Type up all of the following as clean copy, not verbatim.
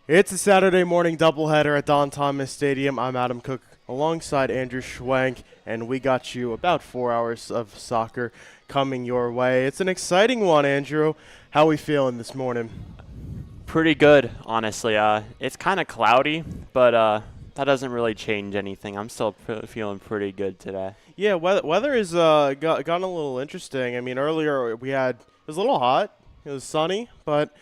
It's a Saturday morning doubleheader at Don Thomas Stadium. I'm Adam Cook alongside Andrew Schwenk, and we got you about 4 hours of soccer coming your way. It's an exciting one, Andrew. How we feeling this morning? Pretty good, honestly. It's kind of cloudy, but that doesn't really change anything. I'm still feeling pretty good today. Yeah, weather is gotten a little interesting. I mean, earlier it was a little hot. It was sunny, but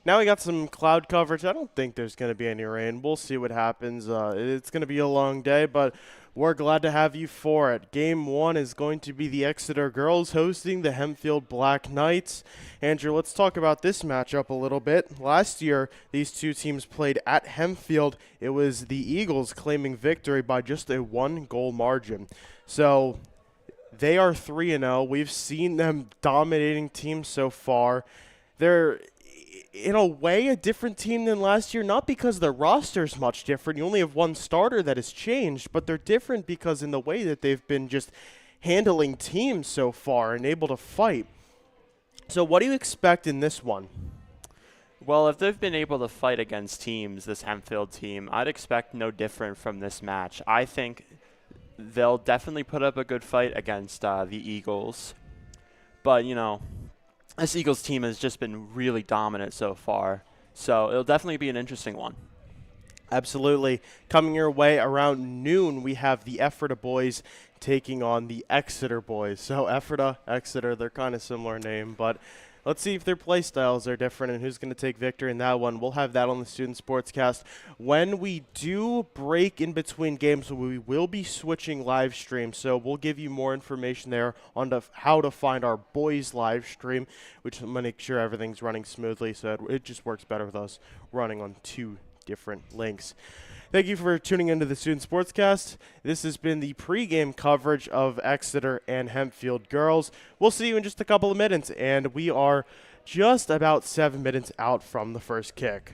now we got some cloud coverage. I don't think there's going to be any rain. We'll see what happens. It's going to be a long day, but we're glad to have you for it. Game one is going to be the Exeter girls hosting the Hempfield Black Knights. Andrew, let's talk about this matchup a little bit. Last year, these two teams played at Hempfield. It was the Eagles claiming victory by just a 1-goal margin. So they are 3-0. We've seen them dominating teams so far. They're in a way a different team than last year, not because their roster's much different. You only have one starter that has changed, but they're different because in the way that they've been just handling teams so far and able to fight. So what do you expect in this one? Well, if they've been able to fight against teams, this Hempfield team, I'd expect no different from this match. I think they'll definitely put up a good fight against the Eagles. But, this Eagles team has just been really dominant so far. So it'll definitely be an interesting one. Absolutely. Coming your way around noon, we have the Ephrata boys taking on the Exeter boys. So Ephrata, Exeter, they're kind of similar name, but let's see if their play styles are different and who's going to take victory in that one. We'll have that on the Student Sportscast. When we do break in between games, we will be switching live stream, so we'll give you more information there on how to find our boys live stream, which will make sure everything's running smoothly, so it just works better with us running on two different links. Thank you for tuning into the Student Sportscast. This has been the pregame coverage of Exeter and Hempfield girls. We'll see you in just a couple of minutes, and we are just about 7 minutes out from the first kick.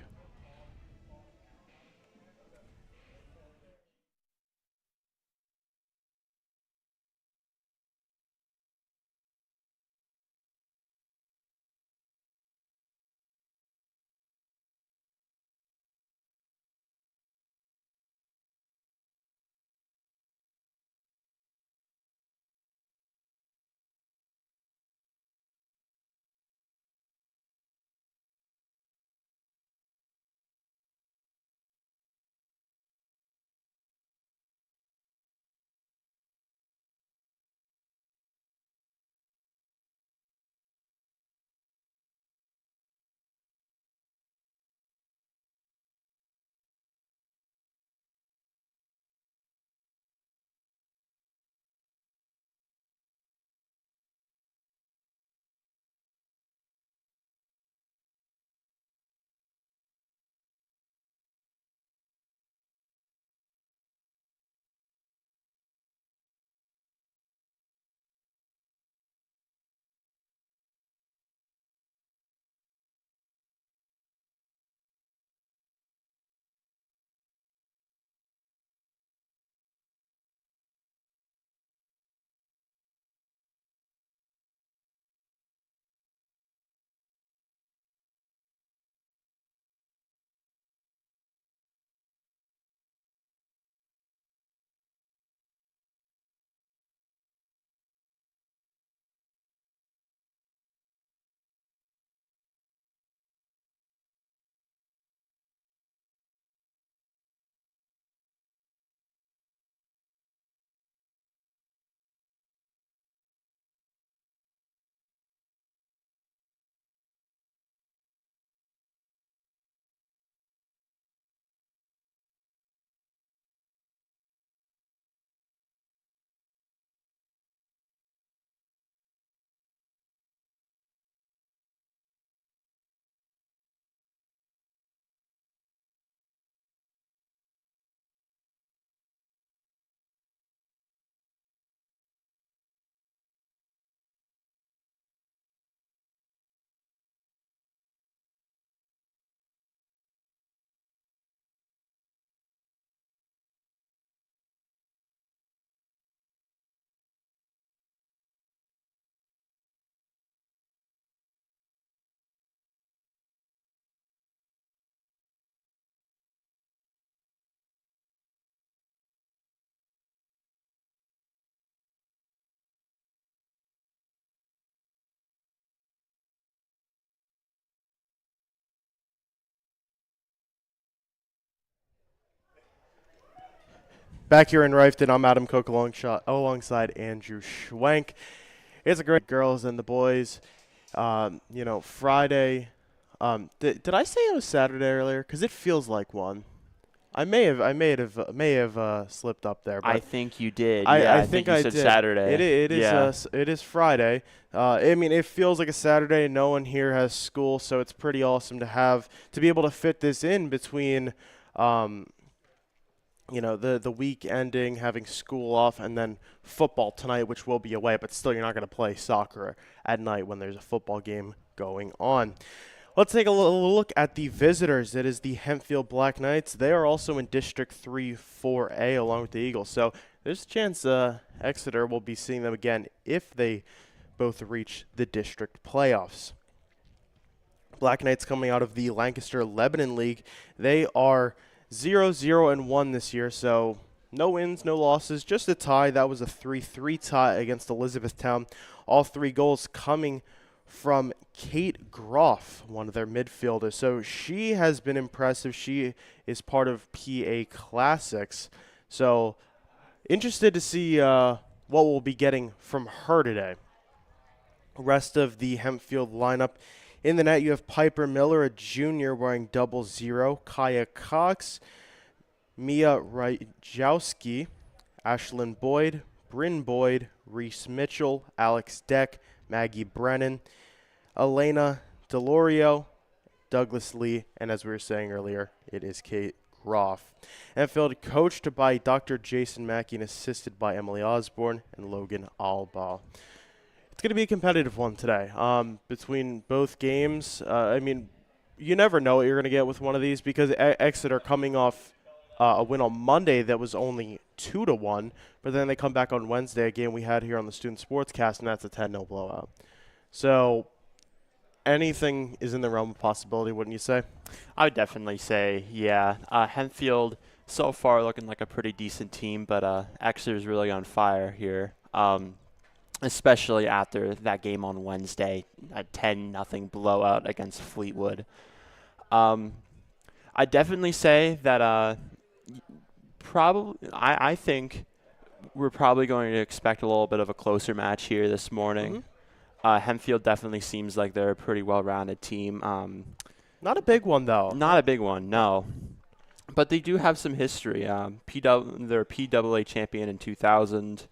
Back here in Rifton, I'm Adam Cook alongside Andrew Schwenk. It's a great girls and the boys. Friday. Did I say it was Saturday earlier? Because it feels like one. I may have slipped up there, I but think you did. I I think think you I said did. Saturday. It is Friday. It feels like a Saturday. No one here has school, so it's pretty awesome to be able to fit this in between, the week ending, having school off, and then football tonight, which will be away. But still, you're not going to play soccer at night when there's a football game going on. Let's take a little look at the visitors. It is the Hempfield Black Knights. They are also in District 3-4A along with the Eagles. So there's a chance Exeter will be seeing them again if they both reach the district playoffs. Black Knights coming out of the Lancaster Lebanon League. They are 0-0-1 this year, so no wins, no losses, just a tie. That was a 3-3 tie against Elizabethtown. All 3 goals coming from Kate Groff, one of their midfielders. So she has been impressive. She is part of PA Classics. So interested to see what we'll be getting from her today. Rest of the Hempfield lineup. In the net, you have Piper Miller, a junior, wearing 00. Kaya Cox, Mia Rajowski, Ashlyn Boyd, Bryn Boyd, Reese Mitchell, Alex Deck, Maggie Brennan, Elena Delorio, Douglas Lee, and as we were saying earlier, it is Kate Groff. Hempfield coached by Dr. Jason Mackey and assisted by Emily Osborne and Logan Alba. It's going to be a competitive one today between both games. You never know what you're going to get with one of these because Exeter coming off a win on Monday that was only 2-1, but then they come back on Wednesday, a game we had here on the Student Sportscast, and that's a 10-0 blowout. So anything is in the realm of possibility, wouldn't you say? I would definitely say, yeah. Hempfield so far looking like a pretty decent team, but Exeter's really on fire here, especially after that game on Wednesday, a 10-0 blowout against Fleetwood. I definitely say that I think we're probably going to expect a little bit of a closer match here this morning. Mm-hmm. Hempfield definitely seems like they're a pretty well-rounded team. Not a big one, though. Not a big one, no. But they do have some history. They're a PAA champion in 2000,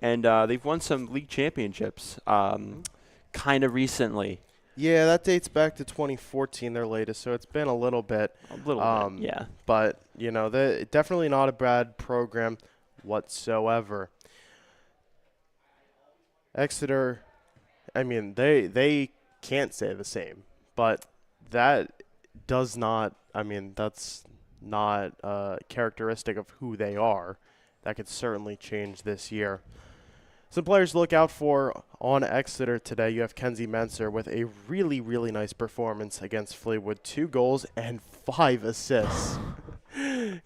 and they've won some league championships kind of recently. Yeah, that dates back to 2014, their latest, so it's been a little bit. Bit, yeah. But, they're definitely not a bad program whatsoever. Exeter, they can't say the same, but that does not, that's not characteristic of who they are. That could certainly change this year. Some players to look out for on Exeter today. You have Kenzie Menser with a really, really nice performance against Fleetwood. 2 goals and 5 assists,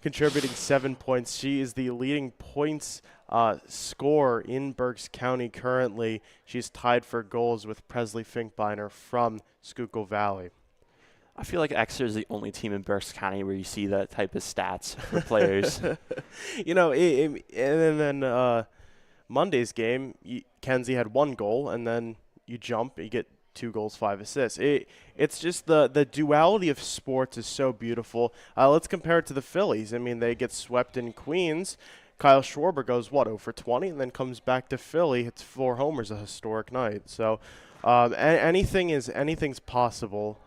contributing 7 points. She is the leading points scorer in Berks County currently. She's tied for goals with Presley Finkbeiner from Schuylkill Valley. I feel like Exeter is the only team in Berks County where you see that type of stats for players. And then Monday's game, Kenzie had 1 goal, and then you get 2 goals, 5 assists. It's just the duality of sports is so beautiful. Let's compare it to the Phillies. They get swept in Queens. Kyle Schwarber goes, 0 for 20, and then comes back to Philly. It's 4 homers, a historic night. So anything's possible.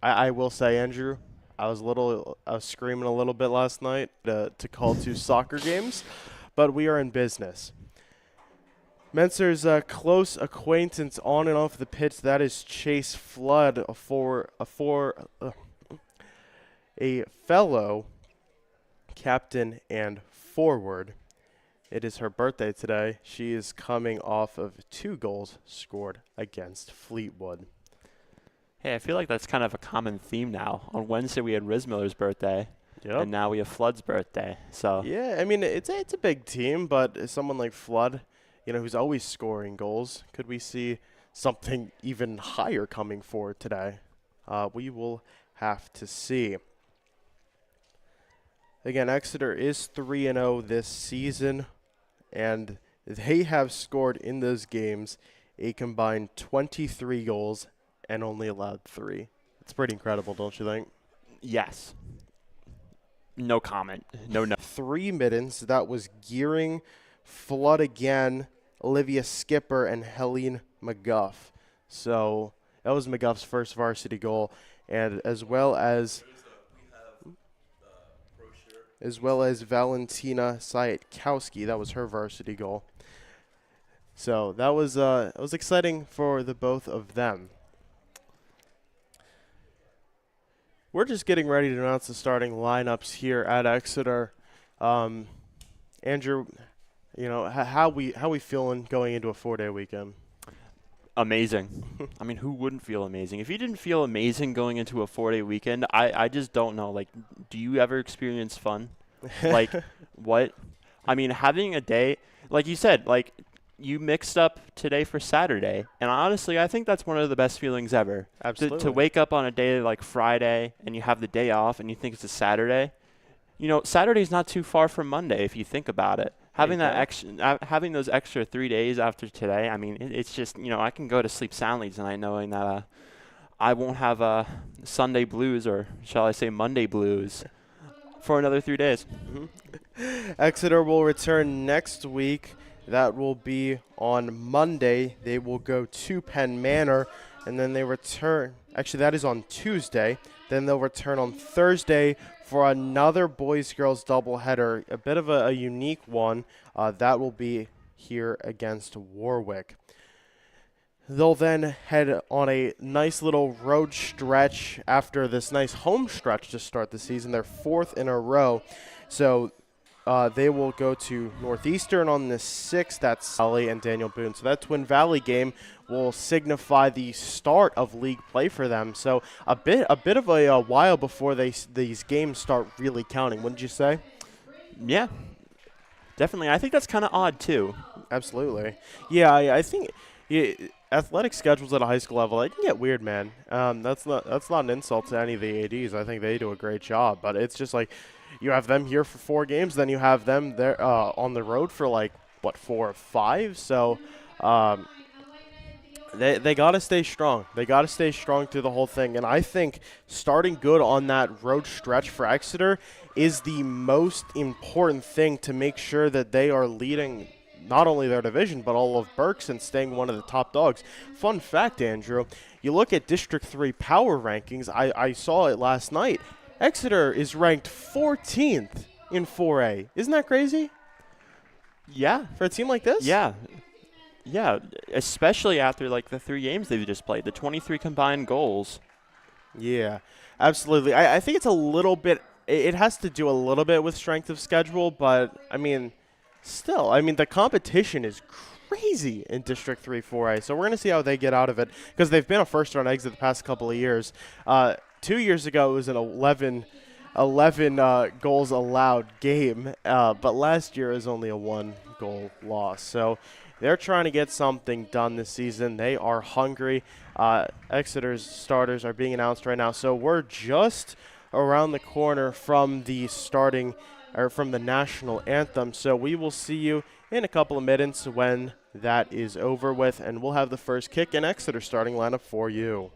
I will say, Andrew, I was screaming a little bit last night to call 2 soccer games, but we are in business. Menser's close acquaintance on and off the pitch, that is Chase Flood, a fellow captain and forward. It is her birthday today. She is coming off of 2 goals scored against Fleetwood. Hey, I feel like that's kind of a common theme now. On Wednesday we had Riz Miller's birthday, Yep. and now we have Flood's birthday. So Yeah, it's a big team, but someone like Flood, who's always scoring goals, could we see something even higher coming forward today? We will have to see. Again, Exeter is 3-0 this season, and they have scored in those games a combined 23 goals and only allowed 3. It's pretty incredible, don't you think? Yes. No comment. No, no. 3 middens. That was Gearing, Flood again, Olivia Skipper, and Helene McGuff. So that was McGuff's first varsity goal, and as well as Valentina Sietkowski. That was her varsity goal. So that was exciting for the both of them. We're just getting ready to announce the starting lineups here at Exeter. Andrew, how we feeling going into a 4-day weekend? Amazing. I mean, who wouldn't feel amazing? If you didn't feel amazing going into a 4-day weekend, I just don't know. Like, do you ever experience fun? Like, what? I mean, having a day, like you said, like, you mixed up today for Saturday. And honestly, I think that's one of the best feelings ever. Absolutely. To wake up on a day like Friday and you have the day off and you think it's a Saturday. Saturday's not too far from Monday if you think about it. Having having those extra 3 days after today, I mean, it's just, I can go to sleep soundly tonight knowing that I won't have Sunday blues, or shall I say Monday blues, for another 3 days. Mm-hmm. Exeter will return next week. That will be on Monday. They will go to Penn Manor, and then they return. Actually, that is on Tuesday. Then they'll return on Thursday for another boys-girls doubleheader, a bit of a unique one. That will be here against Warwick. They'll then head on a nice little road stretch after this nice home stretch to start the season. They're 4th in a row. So they will go to Northeastern on the 6th. That's Valley and Daniel Boone. So that Twin Valley game will signify the start of league play for them. So a bit of a while before these games start really counting, wouldn't you say? Yeah, definitely. I think that's kind of odd too. Absolutely. Yeah, I think athletic schedules at a high school level, they can get weird, man. That's not an insult to any of the ADs. I think they do a great job, but it's just like you have them here for 4 games, then you have them there on the road for 4 or 5. So they got to stay strong. They got to stay strong through the whole thing. And I think starting good on that road stretch for Exeter is the most important thing to make sure that they are leading not only their division but all of Berks and staying one of the top dogs. Fun fact, Andrew, you look at District 3 power rankings. I saw it last night. Exeter is ranked 14th in 4A. Isn't that crazy? Yeah. For a team like this? Yeah. Yeah, especially after the 3 games they've just played, the 23 combined goals. Yeah, absolutely. I think it's a little bit. It has to do a little bit with strength of schedule, but I mean, still, the competition is crazy in District 3 4A. So we're gonna see how they get out of it because they've been a first-round exit the past couple of years. 2 years ago it was an 11 goals allowed game, but last year it was only a 1-goal loss. So they're trying to get something done this season. They are hungry. Exeter's starters are being announced right now. So we're just around the corner from the national anthem. So we will see you in a couple of minutes when that is over with, and we'll have the first kick and Exeter starting lineup for you.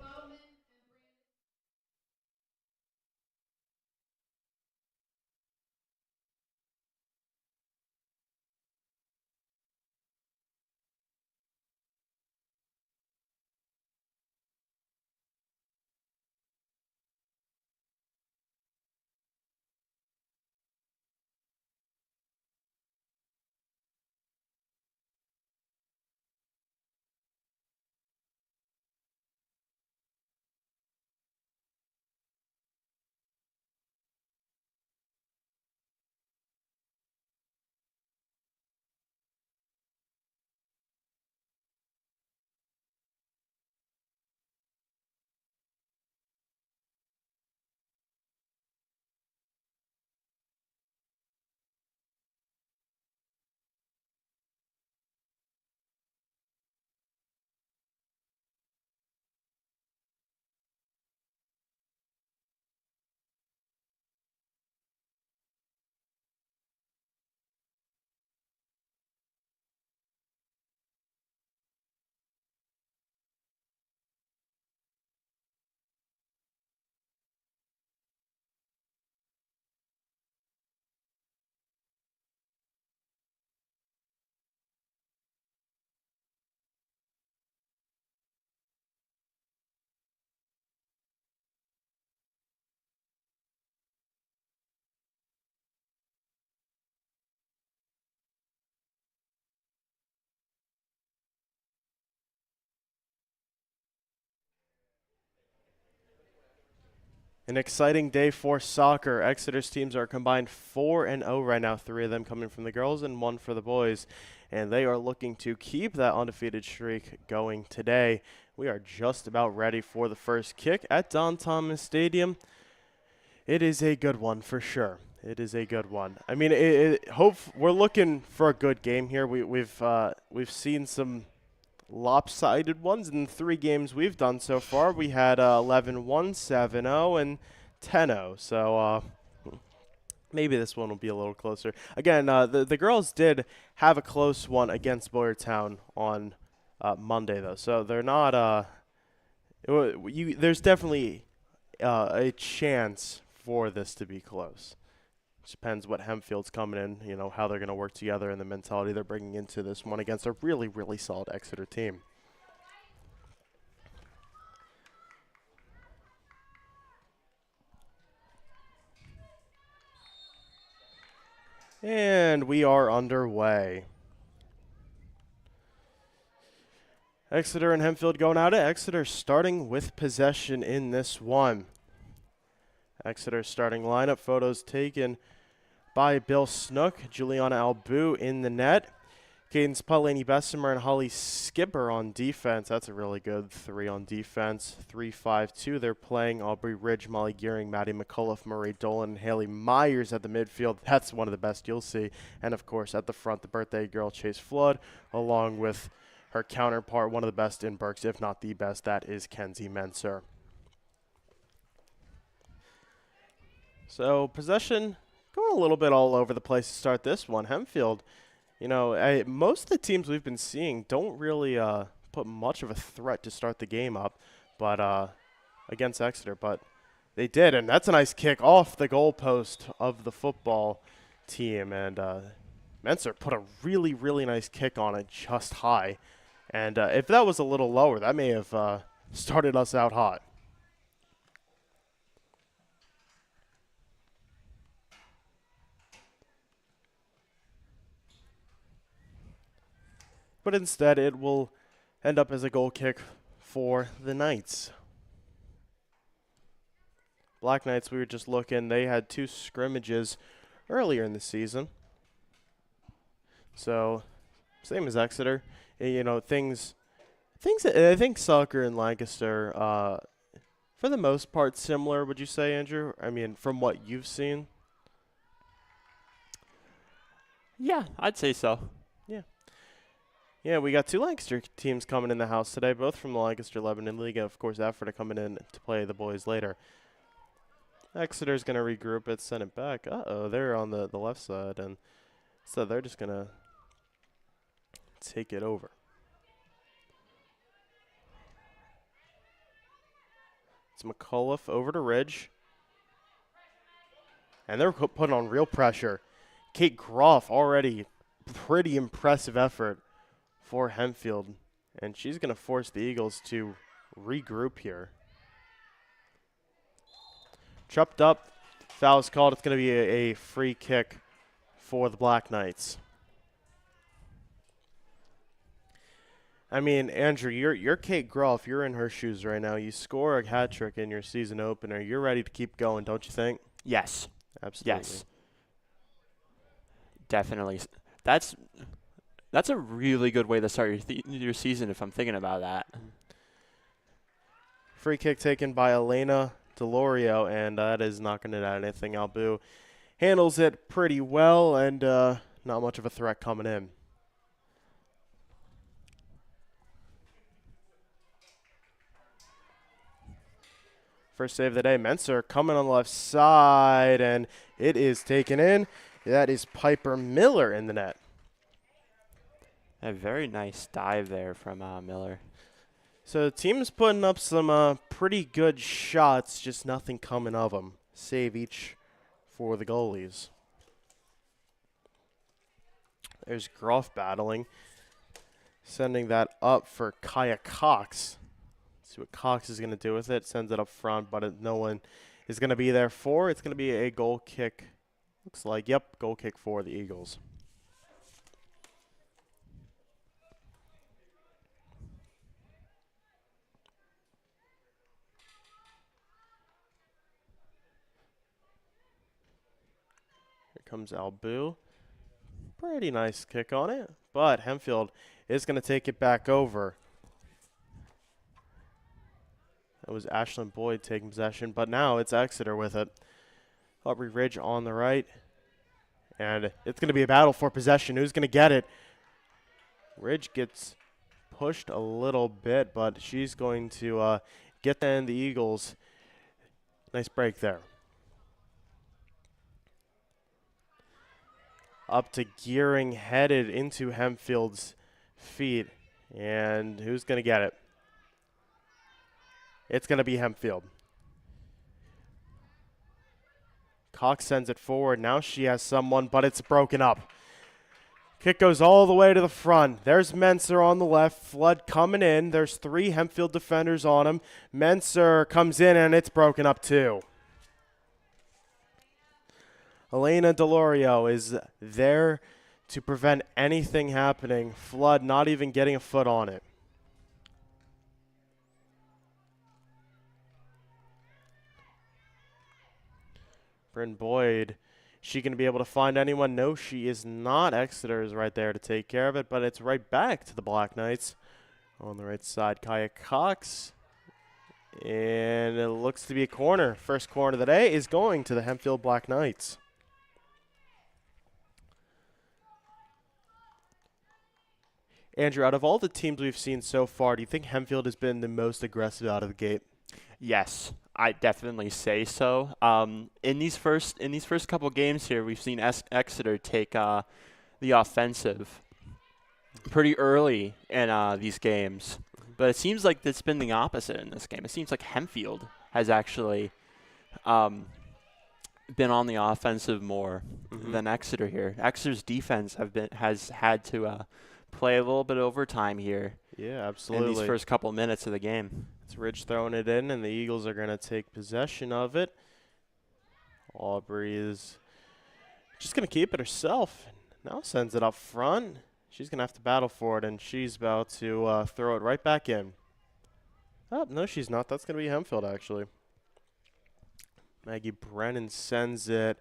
An exciting day for soccer. Exeter's teams are combined 4-0 right now, 3 of them coming from the girls and 1 for the boys. And they are looking to keep that undefeated streak going today. We are just about ready for the first kick at Don Thomas Stadium. It is a good one for sure. It is a good one. I mean, we're looking for a good game here. We've seen some lopsided ones in the 3 games we've done so far. We had 11-1, 7-0, and 10-0. So maybe this one will be a little closer. Again, the girls did have a close one against Boyertown on Monday, though. So they're not. There's definitely a chance for this to be close. Depends what Hempfield's coming in, how they're going to work together and the mentality they're bringing into this one against a really, really solid Exeter team. And we are underway. Exeter and Hempfield going at it. Exeter starting with possession in this one. Exeter's starting lineup photos taken by Bill Snook, Juliana Albu in the net, Cadence Paulini Bessemer and Holly Skipper on defense. That's a really good 3 on defense. 3-5-2. They're playing Aubrey Ridge, Molly Gearing, Maddie McCullough, Marie Dolan, and Haley Myers at the midfield. That's one of the best you'll see. And, of course, at the front, the birthday girl, Chase Flood, along with her counterpart, one of the best in Berks, if not the best. That is Kenzie Menser. So, possession going a little bit all over the place to start this one. Hempfield, most of the teams we've been seeing don't really put much of a threat to start the game up, but against Exeter. But they did, and that's a nice kick off the goalpost of the football team. And Menser put a really, really nice kick on it just high. And if that was a little lower, that may have started us out hot. But instead, it will end up as a goal kick for the Knights. Black Knights, we were just looking, they had 2 scrimmages earlier in the season. So, same as Exeter. Things I think soccer in Lancaster, for the most part, similar, would you say, Andrew? I mean, from what you've seen? Yeah, I'd say so. Yeah, we got 2 Lancaster teams coming in the house today, both from the Lancaster Lebanon League, and of course, Ephrata coming in to play the boys later. Exeter's going to regroup it, send it back. Uh-oh, they're on the left side, and so they're just going to take it over. It's McCullough over to Ridge. And they're putting on real pressure. Kate Groff already pretty impressive effort for Hempfield. And she's going to force the Eagles to regroup here. Tripped up. Foul is called. It's going to be a free kick for the Black Knights. I mean, Andrew, you're Kate Groff. You're in her shoes right now. You score a hat trick in your season opener. You're ready to keep going, don't you think? Yes. Absolutely. Yes. Definitely. That's a really good way to start your season if I'm thinking about that. Free kick taken by Elena Delorio, and that is not going to add anything. Albu handles it pretty well, and not much of a threat coming in. First save of the day, Menser coming on the left side, and it is taken in. That is Piper Miller in the net. A very nice dive there from Miller. So the team's putting up some pretty good shots, just nothing coming of them. Save each for the goalies. There's Groff battling. Sending that up for Kaya Cox. See what Cox is going to do with it. Sends it up front, but no one is going to be there for. It's going to be a goal kick. Looks like, yep, goal kick for the Eagles. comes Albu. Pretty nice kick on it, but Hempfield is going to take it back over. That was Ashlyn Boyd taking possession, but now it's Exeter with it. Aubrey Ridge on the right, and it's going to be a battle for possession. Who's going to get it? Ridge gets pushed a little bit, but she's going to get that in the Eagles. Nice break there. Up to Gearing, headed into Hempfield's feet, and who's going to get it? It's going to be Hempfield. Cox sends it forward. Now she has someone, but it's broken up. Kick goes all the way to the front. There's Menser on the left. Flood coming in. There's 3 Hempfield defenders on him. Menser comes in, and it's broken up too. Elena Delorio is there to prevent anything happening. Flood not even getting a foot on it. Bryn Boyd, she going to be able to find anyone? No, she is not. Exeter is right there to take care of it, but it's right back to the Black Knights. On the right side, Kaya Cox. And it looks to be a corner. First corner of the day is going to the Hempfield Black Knights. Andrew, out of all the teams we've seen so far, do you think Hempfield has been the most aggressive out of the gate? Yes, I definitely say so. In these first couple games here, we've seen Exeter take the offensive pretty early in these games, but it seems like it's been the opposite in this game. It seems like Hempfield has actually been on the offensive more than Exeter here. Exeter's defense has had to play a little bit overtime here. Yeah, absolutely. In these first couple minutes of the game. It's Ridge throwing it in, and the Eagles are going to take possession of it. Aubrey is just going to keep it herself. Now sends it up front. She's going to have to battle for it, and she's about to throw it right back in. Oh, no, she's not. That's going to be Hempfield, actually. Maggie Brennan sends it.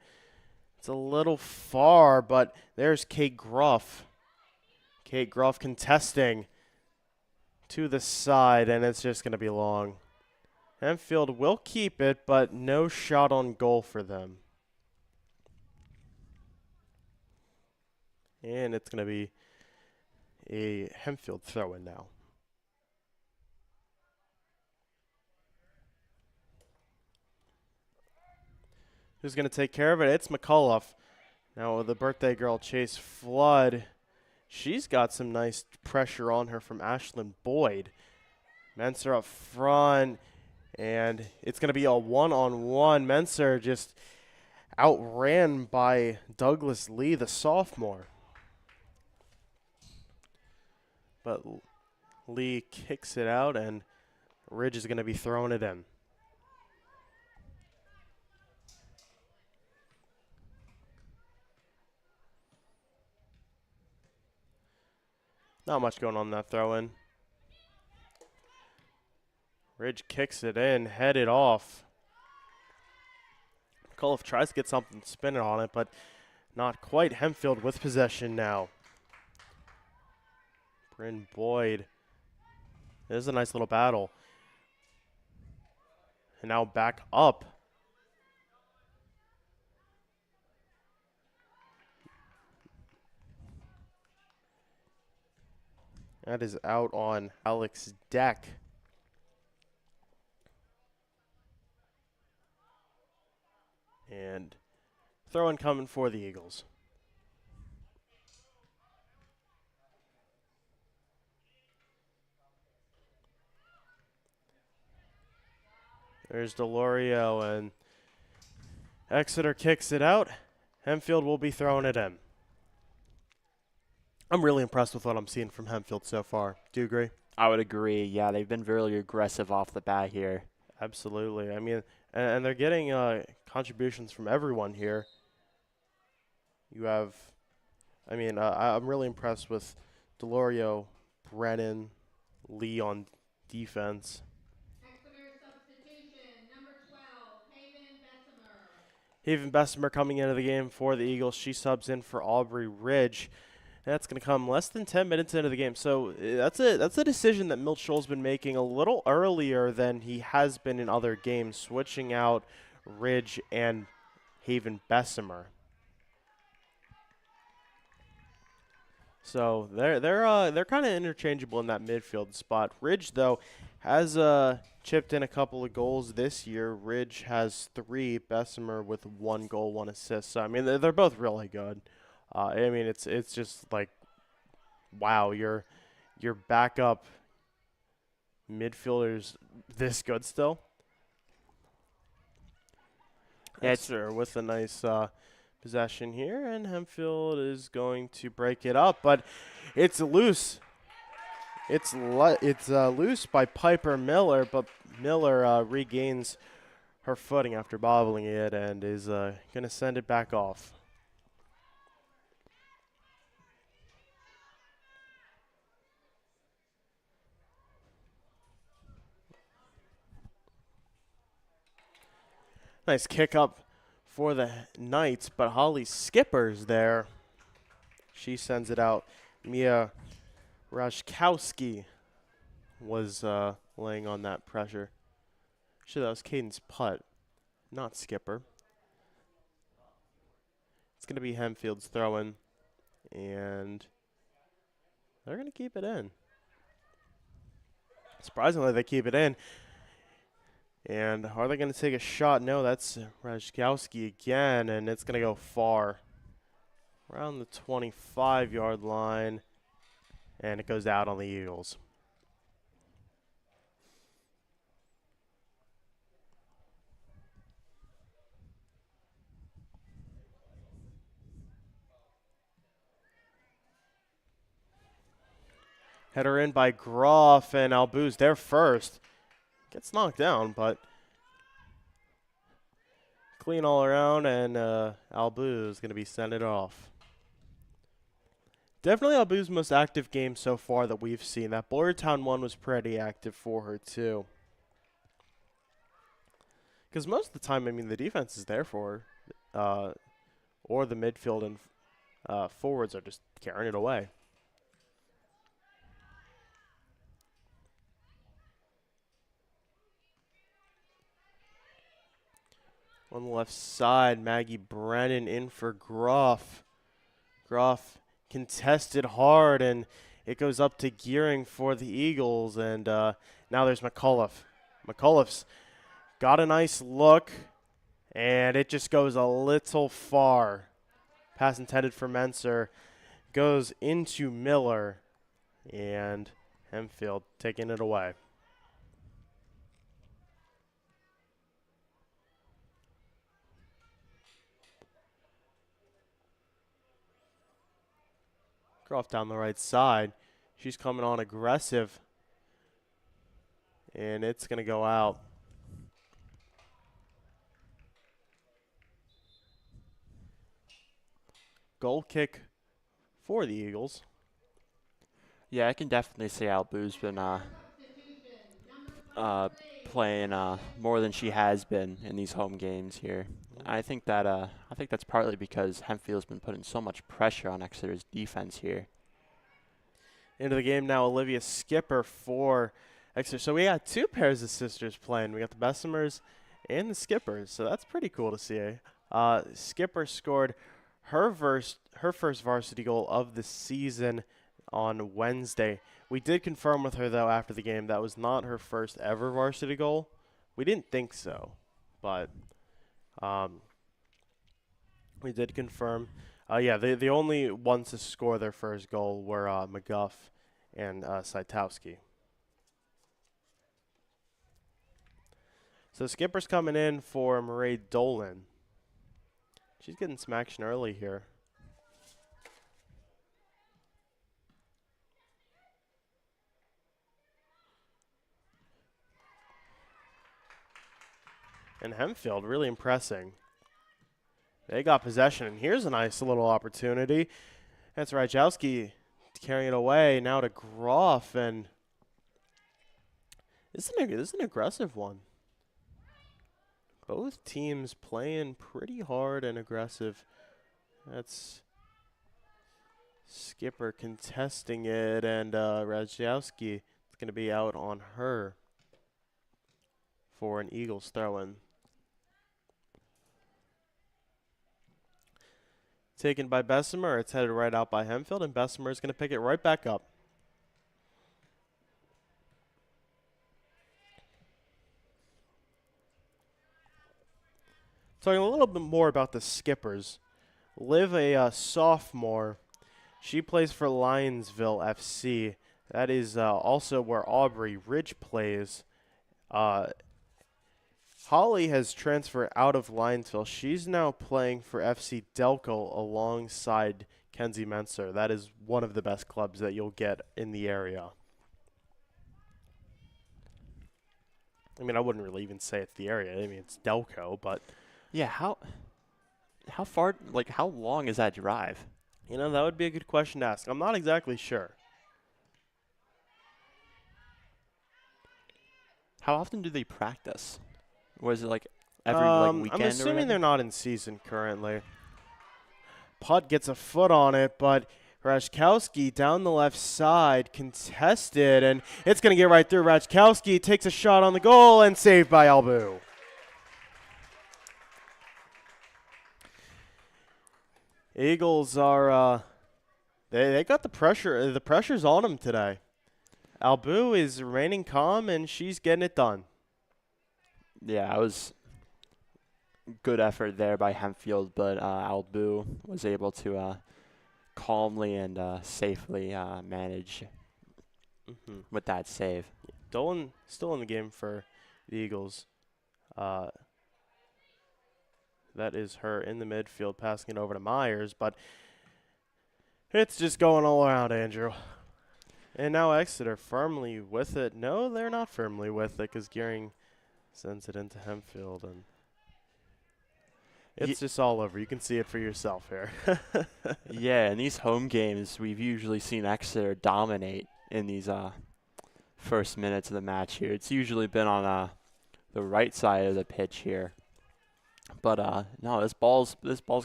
It's a little far, but there's Kate Gruff. Kate Gruff contesting to the side, and it's just going to be long. Hempfield will keep it, but no shot on goal for them. And it's going to be a Hempfield throw-in now. Who's going to take care of it? It's McCullough. Now with the birthday girl, Chase Flood. She's got some nice pressure on her from Ashlyn Boyd. Menser up front, and it's going to be a one-on-one. Menser just outran by Douglas Lee, the sophomore. But Lee kicks it out, and Ridge is going to be throwing it in. Not much going on that throw-in. Ridge kicks it in, headed off. McCullough tries to get something spinning on it, but not quite. Hempfield with possession now. Bryn Boyd. This is a nice little battle. And now back up. That is out on Alex Deck. And throw-in coming for the Eagles. There's Delorio, and Exeter kicks it out. Hempfield will be throwing it in. I'm really impressed with what I'm seeing from Hempfield so far. Do you agree? I would agree. Yeah, they've been really aggressive off the bat here. Absolutely. I mean, and they're getting contributions from everyone here. You have, I mean, I'm really impressed with Delorio, Brennan, Lee on defense. Exeter substitution, number 12, Haven Bessemer. Haven Bessemer coming into the game for the Eagles. She subs in for Aubrey Ridge. That's going to come less than 10 minutes into the game. So that's a decision that Milt Scholl's been making a little earlier than he has been in other games, switching out Ridge and Haven Bessemer. So they're kind of interchangeable in that midfield spot. Ridge, though, has chipped in a couple of goals this year. Ridge has 3, Bessemer with 1 goal, 1 assist. So I mean they're both really good. I mean it's just like, wow, your backup midfielders this good still. Exeter with a nice possession here, and Hempfield is going to break it up, but it's loose. It's loose by Piper Miller, but Miller regains her footing after bobbling it and is going to send it back off. Nice kick up for the Knights, but Holly Skipper's there. She sends it out. Mia Rajkowski was laying on that pressure. Actually, that was Caden's putt, not Skipper. It's going to be Hempfield's throw-in, and they're going to keep it in. Surprisingly, they keep it in. And are they going to take a shot? No, that's Rajkowski again, and it's going to go far. Around the 25-yard line, and it goes out on the Eagles. Header in by Groff, and Albu's there first. Gets knocked down, but clean all around, and Albu is going to be sent it off. Definitely Albu's most active game so far that we've seen. That Boyertown one was pretty active for her, too. Because most of the time, I mean, the defense is there for her, or the midfield and forwards are just carrying it away. On the left side, Maggie Brennan in for Groff. Groff contested hard, and it goes up to Gearing for the Eagles, and now there's McCullough. McCullough's got a nice look, and it just goes a little far. Pass intended for Menser goes into Miller, and Hempfield taking it away. Off down the right side. She's coming on aggressive, and it's going to go out. Goal kick for the Eagles. Yeah, I can definitely say Albu's been playing more than she has been in these home games here. I think that's partly because Hempfield's been putting so much pressure on Exeter's defense here. Into the game now, Olivia Skipper for Exeter. So we got 2 pairs of sisters playing. We got the Bessemers and the Skippers. So that's pretty cool to see. Skipper scored her first varsity goal of the season on Wednesday. We did confirm with her, though, after the game that was not her first ever varsity goal. We didn't think so, but we did confirm. Yeah, the only ones to score their first goal were McGuff and Saitowski. So Skipper's coming in for Marae Dolan. She's getting some action early here. And Hempfield really impressing. They got possession, and here's a nice little opportunity. That's Rajkowski carrying it away now to Groff, and this is an aggressive one. Both teams playing pretty hard and aggressive. That's Skipper contesting it, and Radzhowski is going to be out on her for an Eagles throw-in. Taken by Bessemer. It's headed right out by Hempfield, and Bessemer is going to pick it right back up. Talking a little bit more about the Skippers. Liv, a sophomore, she plays for Lionsville FC. That is also where Aubrey Ridge plays. Holly has transferred out of Lionsville. She's now playing for FC Delco alongside Kenzie Menser. That is one of the best clubs that you'll get in the area. I mean, I wouldn't really even say it's the area. I mean, it's Delco, but Yeah, how far, like, how long is that drive? you know, that would be a good question to ask. I'm not exactly sure. How often do they practice? Was it like every like weekend I'm or assuming whatever? they're not in season currently. Putt gets a foot on it, but Rajkowski down the left side contested, and it's going to get right through. Rajkowski takes a shot on the goal and saved by Albu. Eagles are they got the pressure. The pressure's on them today. Albu is remaining calm, and she's getting it done. Yeah, it was good effort there by Hempfield, but Albu was able to calmly and safely manage with that save. Dolan still in the game for the Eagles. That is her in the midfield, passing it over to Myers, but it's just going all around, Andrew. And now Exeter firmly with it. No, they're not firmly with it because Gearing sends it into Hempfield, and it's just all over. You can see it for yourself here. Yeah, in these home games, we've usually seen Exeter dominate in these first minutes of the match here. It's usually been on the right side of the pitch here. But no, this ball's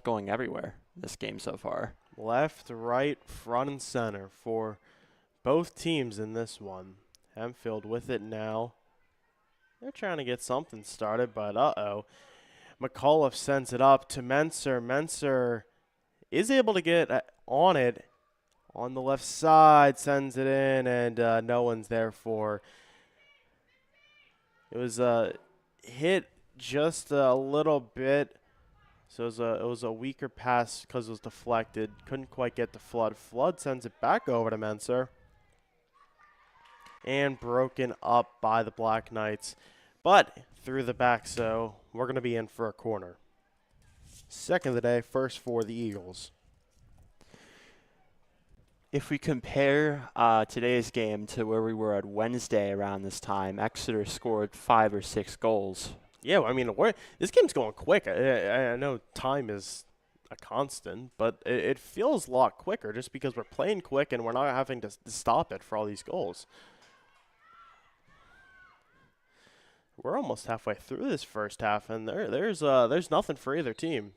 going everywhere this game so far. Left, right, front, and center for both teams in this one. Hempfield with it now. They're trying to get something started, but uh-oh. McAuliffe sends it up to Menser. Menser is able to get on it on the left side, sends it in, and no one's there for. It was hit just a little bit, so it was a weaker pass because it was deflected. Couldn't quite get to Flood. Flood sends it back over to Menser, and broken up by the Black Knights, but through the back, so we're going to be in for a corner. Second of the day, first for the Eagles. If we compare today's game to where we were at Wednesday around this time, Exeter scored 5 or 6 goals. Yeah, I mean, this game's going quick. I know time is a constant, but it feels a lot quicker just because we're playing quick and we're not having to stop it for all these goals. We're almost halfway through this first half, and there's nothing for either team.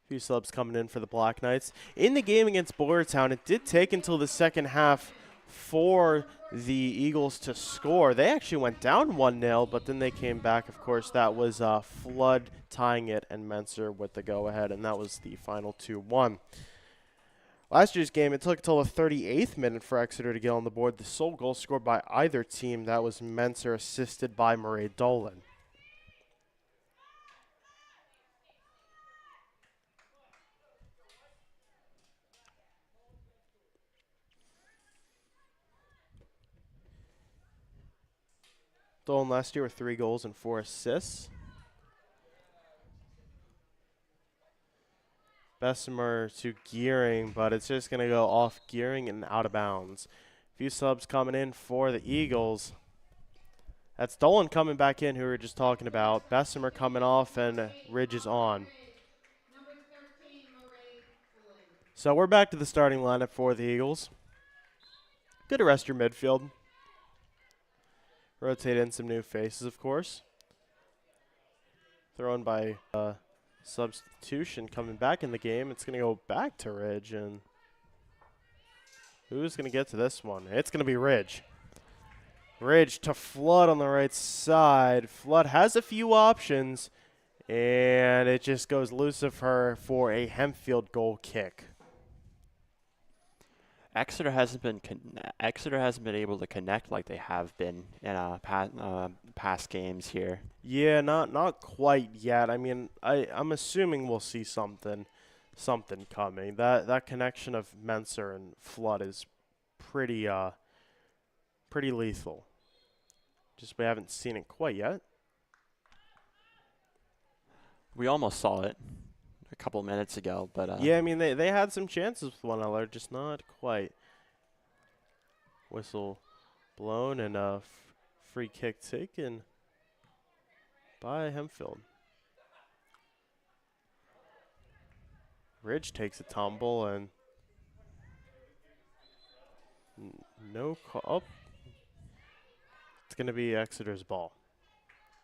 Few subs coming in for the Black Knights. In the game against Boyertown, it did take until the second half for the Eagles to score. They actually went down 1-0, but then they came back. Of course, that was Flood tying it and Menser with the go-ahead, and that was the final 2-1. Last year's game, it took until the 38th minute for Exeter to get on the board. The sole goal scored by either team, that was Menser, assisted by Murray Dolan. Dolan last year with 3 goals and 4 assists. Bessemer to Gearing, but it's just going to go off Gearing and out of bounds. Few subs coming in for the Eagles. That's Dolan coming back in, who we were just talking about. Bessemer coming off, and Ridge is on. So we're back to the starting lineup for the Eagles. Good to rest your midfield. Rotate in some new faces, of course. Thrown by substitution coming back in the game. It's going to go back to Ridge. And who's going to get to this one? It's going to be Ridge. Ridge to Flood on the right side. Flood has a few options, and it just goes loose of her for a Hempfield goal kick. Exeter hasn't been able to connect like they have been in past games here. Yeah, not quite yet. I mean, I'm assuming we'll see something coming. That connection of Menser and Flood is pretty lethal. Just we haven't seen it quite yet. We almost saw it a couple minutes ago, but yeah, I mean they had some chances with one another, just not quite. Whistle blown and a free kick taken by Hempfield. Ridge takes a tumble and no call. Oh. It's going to be Exeter's ball.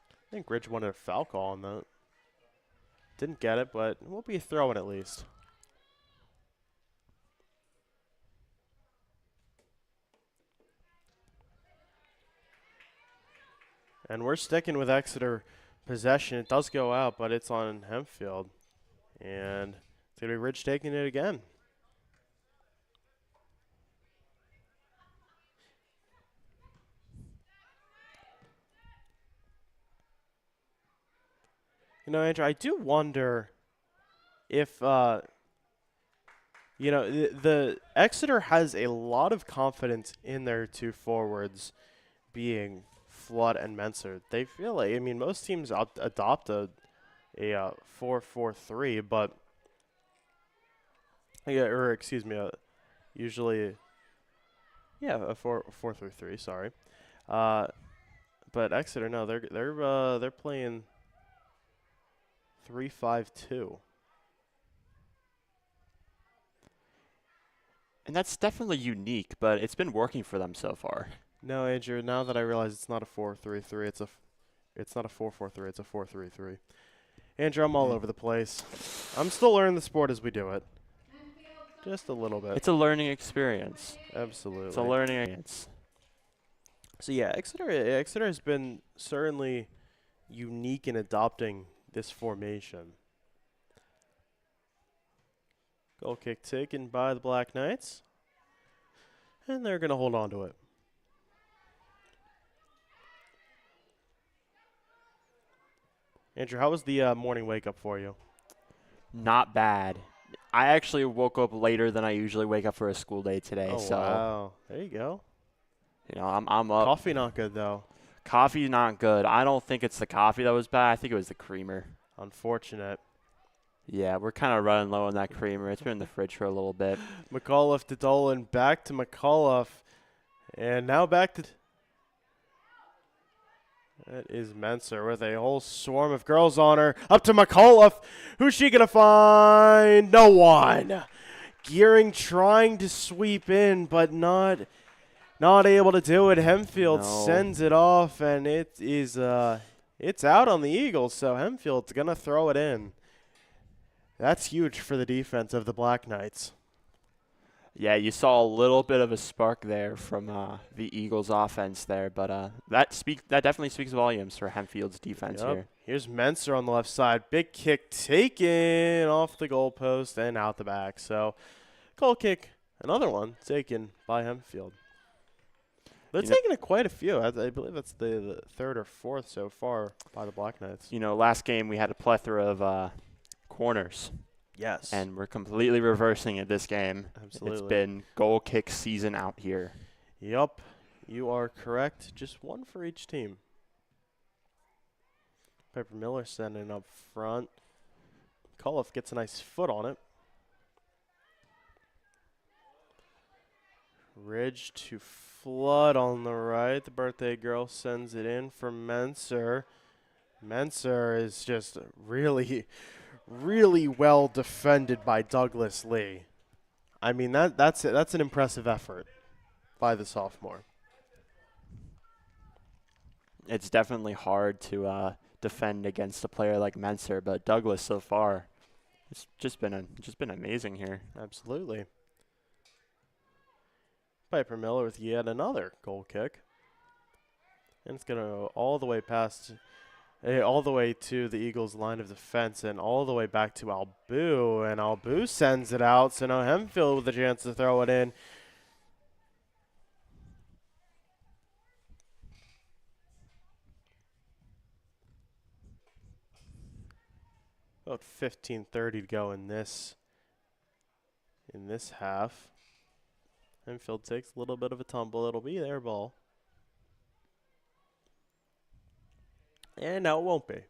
I think Ridge wanted a foul call on that. Didn't get it, but it will be a throw-in at least. And we're sticking with Exeter possession. It does go out, but it's on Hempfield. And it's going to be Ridge taking it again. You know, Andrew, I do wonder if, the Exeter has a lot of confidence in their two forwards being Flood and Menser. They feel like, I mean, most teams adopt a 4-4-3, but, usually, a 4-3-3, sorry. But Exeter, no, they're playing 3-5-2. and that's definitely unique, but it's been working for them so far. No, Andrew, now that I realize it's not a 4-3-3, it's not a 4-4-3, it's a 4-3-3. Andrew, I'm all over the place. I'm still learning the sport as we do it. Just a little bit. It's a learning experience. Absolutely. It's a learning experience. So yeah, Exeter has been certainly unique in adopting this formation. Goal kick taken by the Black Knights. And they're going to hold on to it. Andrew, how was the morning wake-up for you? Not bad. I actually woke up later than I usually wake up for a school day today. Oh, so, wow. There you go. You know, I'm up. Coffee not good, though. Coffee not good. I don't think it's the coffee that was bad. I think it was the creamer. Unfortunate. Yeah, we're kind of running low on that creamer. It's been in the fridge for a little bit. McAuliffe to Dolan, back to McAuliffe. And now back to... That is Menser with a whole swarm of girls on her. Up to McAuliffe. Who's she going to find? No one. Gearing trying to sweep in, but not able to do it. Hempfield sends it off, and it is it's out on the Eagles, so Hempfield's going to throw it in. That's huge for the defense of the Black Knights. Yeah, you saw a little bit of a spark there from the Eagles' offense there, but that definitely speaks volumes for Hempfield's defense here. Here's Menser on the left side. Big kick taken off the goalpost and out the back. So, goal kick, another one taken by Hempfield. They're taking quite a few. I believe that's the third or fourth so far by the Black Knights. You know, last game we had a plethora of corners. Yes. And we're completely reversing it this game. Absolutely. It's been goal kick season out here. Yup. You are correct. Just one for each team. Piper Miller sending up front. McAuliffe gets a nice foot on it. Ridge to Flood on the right. The birthday girl sends it in for Menser. Menser is just really well defended by Douglas Lee. I mean, that's an impressive effort by the sophomore. it's definitely hard to defend against a player like Menser, but Douglas so far, it's just been amazing here. Absolutely. Piper Miller with yet another goal kick. And it's going to go all the way past, all the way to the Eagles' line of defense and all the way back to Albu. And Albu sends it out, so now Hempfield with a chance to throw it in. About 15:30 to go in this half. Hempfield takes a little bit of a tumble. It'll be their ball. And now it won't be.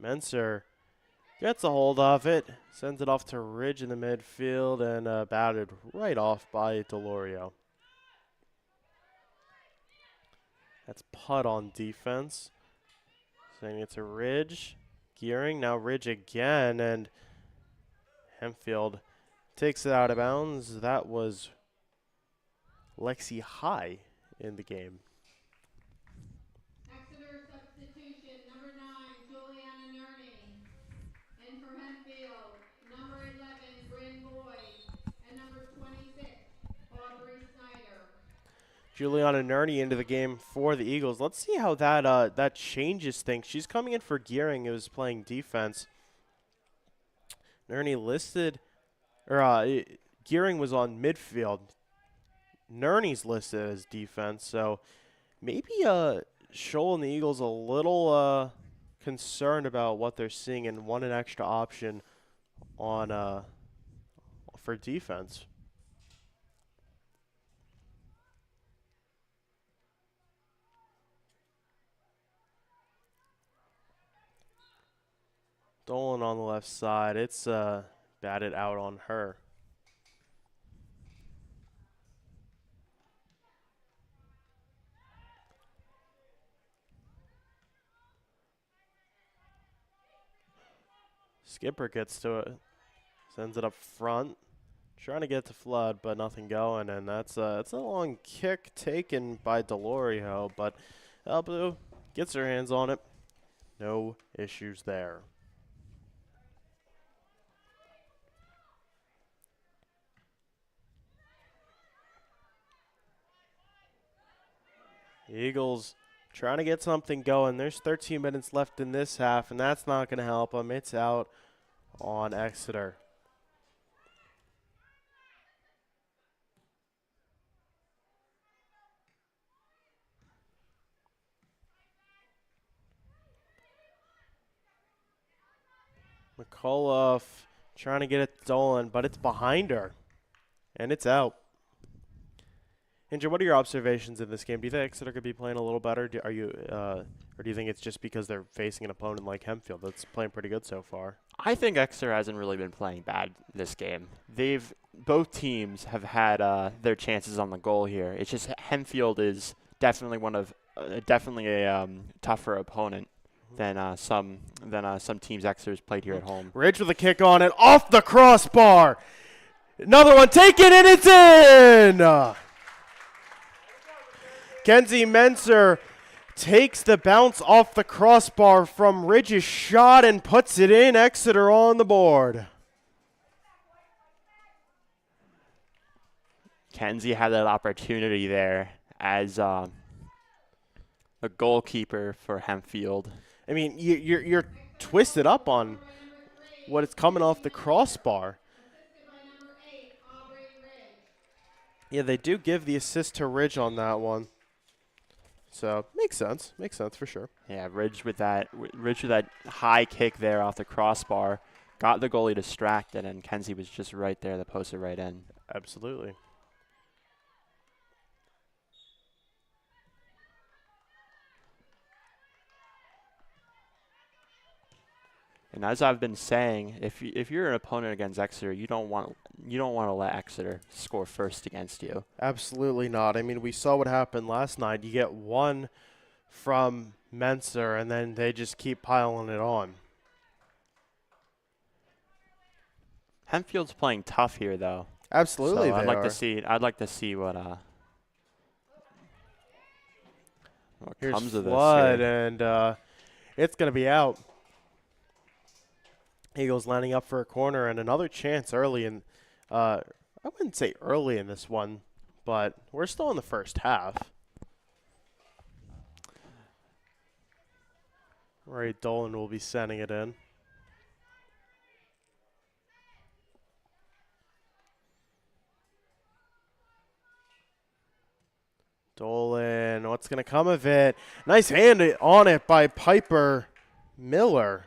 Menser gets a hold of it, sends it off to Ridge in the midfield, and batted right off by Delorio. That's putt on defense. Sending it to Ridge. Gearing, now Ridge again, and Hempfield takes it out of bounds. That was Lexi High in the game. Exeter substitution, number 9, Juliana Nerney. And for Hempfield, number 11, Bryn Boyd. And number 26, Aubrey Snyder. Juliana Nerney into the game for the Eagles. Let's see how that changes things. She's coming in for Gearing, who was playing defense. Nerney listed, or Gearing was on midfield. Nerney's listed as defense, so maybe Scholl and the Eagles a little concerned about what they're seeing and want an extra option on for defense. Dolan on the left side. It's batted out on her. Skipper gets to it, sends it up front, trying to get to Flood, but nothing going, and that's a long kick taken by Delorio, but Albu gets her hands on it. No issues there. The Eagles trying to get something going. There's 13 minutes left in this half, and that's not going to help them. It's out on Exeter. McCullough trying to get it Dolan, but it's behind her, and it's out. Andrew, what are your observations in this game? Do you think Exeter could be playing a little better? Or do you think it's just because they're facing an opponent like Hempfield that's playing pretty good so far? I think Exeter hasn't really been playing bad this game. Both teams have had their chances on the goal here. It's just Hempfield is definitely a tougher opponent than some teams Exeter's played here at home. Ridge with a kick on it, off the crossbar. Another one taken, and it's in! Kenzie Menser takes the bounce off the crossbar from Ridge's shot and puts it in. Exeter on the board. Kenzie had that opportunity there as a goalkeeper for Hempfield. I mean, you're twisted up on what is coming off the crossbar. Assisted by number 8, Aubrey Ridge. Yeah, they do give the assist to Ridge on that one. So, makes sense. Makes sense for sure. Yeah, Ridge with that high kick there off the crossbar got the goalie distracted, and Kenzie was just right there, the posted right in. Absolutely. And as I've been saying, if you're an opponent against Exeter, you don't want to let Exeter score first against you. Absolutely not. I mean, we saw what happened last night. You get one from Menser, and then they just keep piling it on. Hempfield's playing tough here, though. Absolutely, So they I'd like are. to see. I'd like to see what Here's comes of this Flood, here. and it's going to be out. Eagles lining up for a corner, and another chance early in. I wouldn't say early in this one, but we're still in the first half. Ray Dolan will be sending it in. Dolan, what's going to come of it? Nice hand on it by Piper Miller.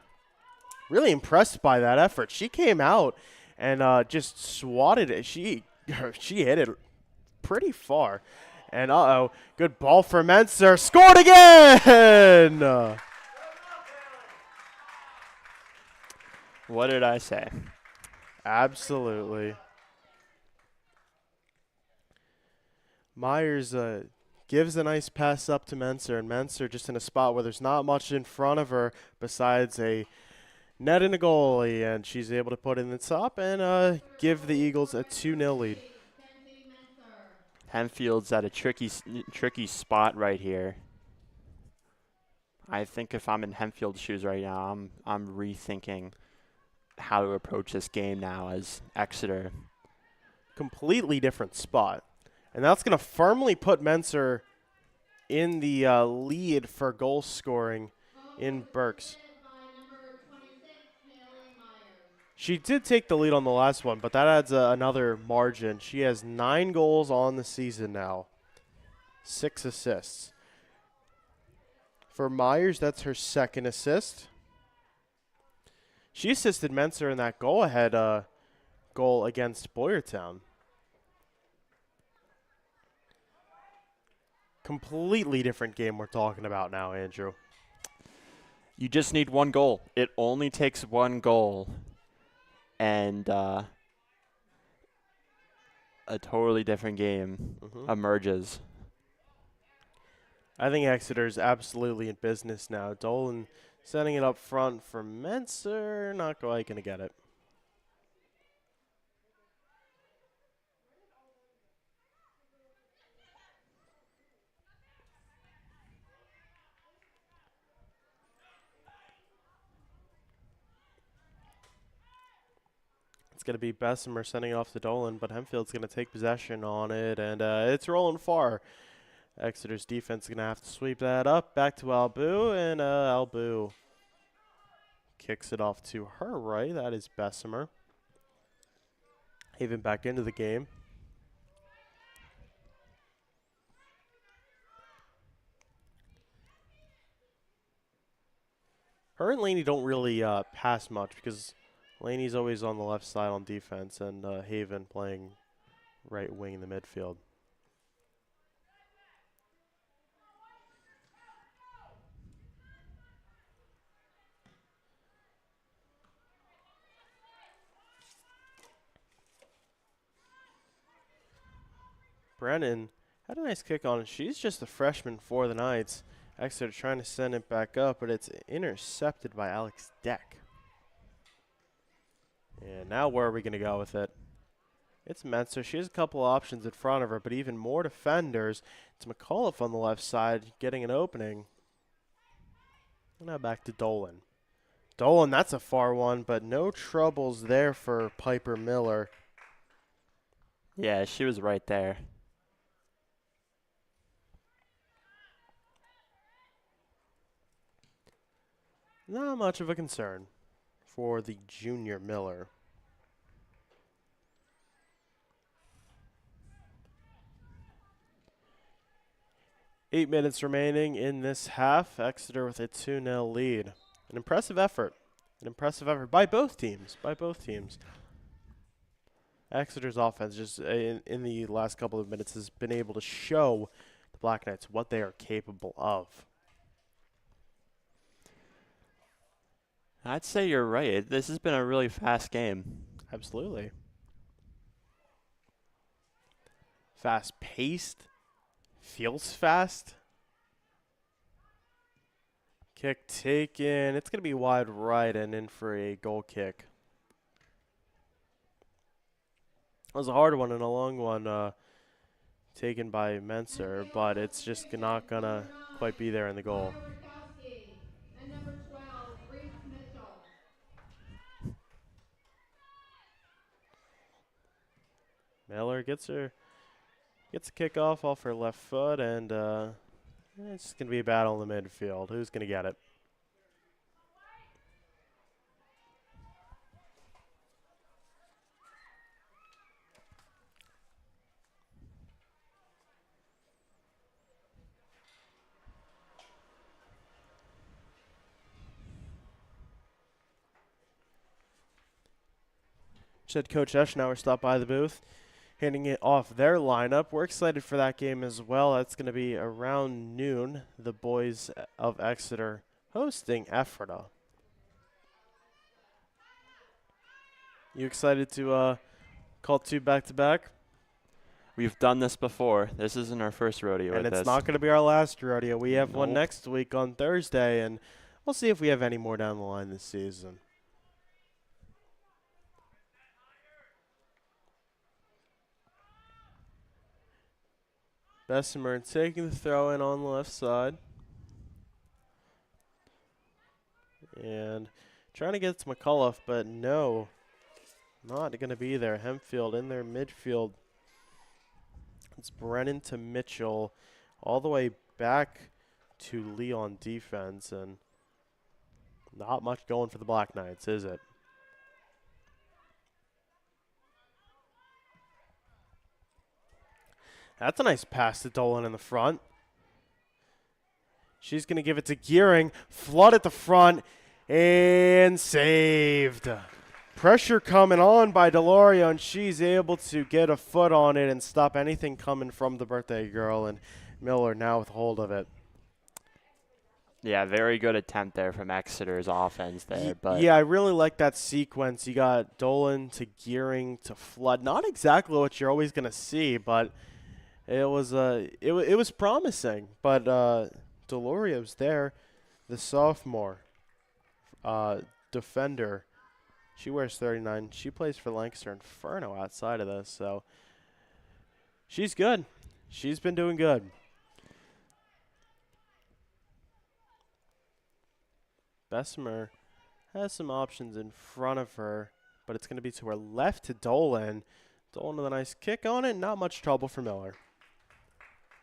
Really impressed by that effort. She came out and just swatted it. She hit it pretty far. And good ball for Menser. Scored again! What did I say? Absolutely. Myers gives a nice pass up to Menser, and Menser just in a spot where there's not much in front of her besides a net and a goalie, and she's able to put it in the top and give the Eagles a 2-0 lead. Hempfield's at a tricky spot right here. I think if I'm in Hempfield's shoes right now, I'm rethinking how to approach this game now as Exeter. Completely different spot. And that's going to firmly put Menser in the lead for goal scoring in Berks. She did take the lead on the last one, but that adds another margin. She has 9 goals on the season now, 6 assists. For Myers, that's her second assist. She assisted Menser in that goal-ahead goal against Boyertown. Completely different game we're talking about now, Andrew. You just need one goal. It only takes one goal. And a totally different game emerges. I think Exeter's absolutely in business now. Dolan setting it up front for Menser. Not quite going to get it. It's going to be Bessemer sending it off to Dolan, but Hempfield's going to take possession on it, and it's rolling far. Exeter's defense is going to have to sweep that up. Back to Albu, and Albu kicks it off to her right. That is Bessemer. Haven back into the game. Her and Laney don't really pass much because Laney's always on the left side on defense, and Haven playing right wing in the midfield. Brennan had a nice kick on it. She's just a freshman for the Knights. Exeter trying to send it back up, but it's intercepted by Alex Deck. And now where are we going to go with it? It's Menser. She has a couple options in front of her, but even more defenders. It's McAuliffe on the left side getting an opening. Now back to Dolan. Dolan, that's a far one, but no troubles there for Piper Miller. Yeah, she was right there. Not much of a concern for the junior Miller. 8 minutes remaining in this half. Exeter with a 2-0 lead. An impressive effort. An impressive effort by both teams. By both teams. Exeter's offense just in the last couple of minutes has been able to show the Black Knights what they are capable of. I'd say you're right. This has been a really fast game. Absolutely. Fast-paced. Feels fast. Kick taken. It's going to be wide right and in for a goal kick. That was a hard one and a long one taken by Menser, but it's just not going to quite be there in the goal. And number 12, Reese Mitchell. Miller gets a kickoff off her left foot, and it's going to be a battle in the midfield. Who's going to get it? Head coach Eschnauer stopped by the booth, handing it off their lineup. We're excited for that game as well. That's going to be around noon. The boys of Exeter hosting Ephrata. You excited to call 2 back-to-back? We've done this before. This isn't our first rodeo And with it's this. not going to be our last rodeo. We have one Nope. next week on Thursday, and we'll see if we have any more down the line this season. Bessemer taking the throw in on the left side. And trying to get to McCullough, but no, not going to be there. Hempfield in their midfield. It's Brennan to Mitchell, all the way back to Lee on defense, and not much going for the Black Knights, is it? That's a nice pass to Dolan in the front. She's going to give it to Gearing. Flood at the front and saved. Pressure coming on by Deloria, and she's able to get a foot on it and stop anything coming from the birthday girl, and Miller now with hold of it. Yeah, very good attempt there from Exeter's offense there. But yeah, I really like that sequence. You got Dolan to Gearing to Flood. Not exactly what you're always going to see, but it was it was promising. But Deloria was there, the sophomore defender. She wears 39. She plays for Lancaster Inferno outside of this, so she's good. She's been doing good. Bessemer has some options in front of her, but it's going to be to her left to Dolan. Dolan with a nice kick on it. Not much trouble for Miller.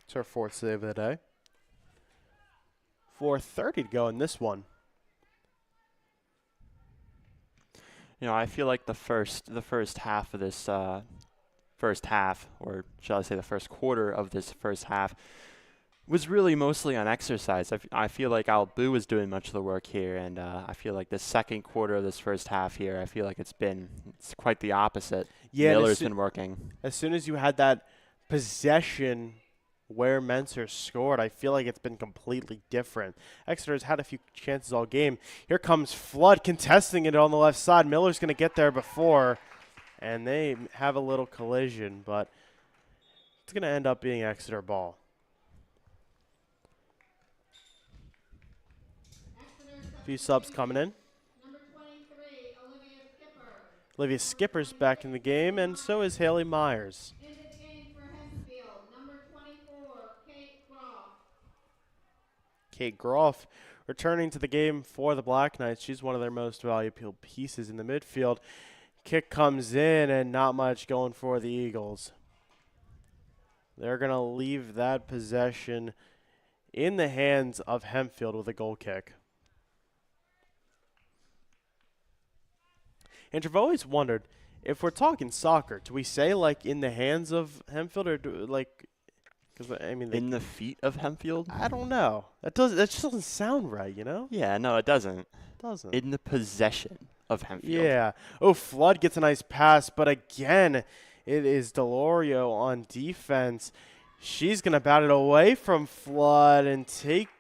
It's her fourth save of the day. 4:30 to go in this one. you know, I feel like the first half of this first half, or shall I say the first quarter of this first half, was really mostly on exercise. I feel like Al Boo was doing much of the work here, and I feel like the second quarter of this first half here, I feel like it's quite the opposite. Yeah, Miller's been working. As soon as you had that possession where Menser scored, I feel like it's been completely different. Exeter's had a few chances all game. Here comes Flood contesting it on the left side. Miller's going to get there before, and they have a little collision, but it's going to end up being Exeter ball. A few subs coming in. Number 23, Olivia Skipper. Olivia Skipper's back in the game, and so is Haley Myers. Into the game for Hempfield, number 24, Kate Groff. Kate Groff returning to the game for the Black Knights. She's one of their most valuable pieces in the midfield. Kick comes in, and not much going for the Eagles. They're going to leave that possession in the hands of Hempfield with a goal kick. And I've always wondered, if we're talking soccer, do we say, like, in the hands of Hempfield, or do, like, because, I mean, In the feet of Hempfield? I don't know. That just doesn't sound right, you know? Yeah, no, it doesn't. Doesn't. In the possession of Hempfield. Yeah. Oh, Flood gets a nice pass, but again, it is Delorio on defense. She's going to bat it away from Flood and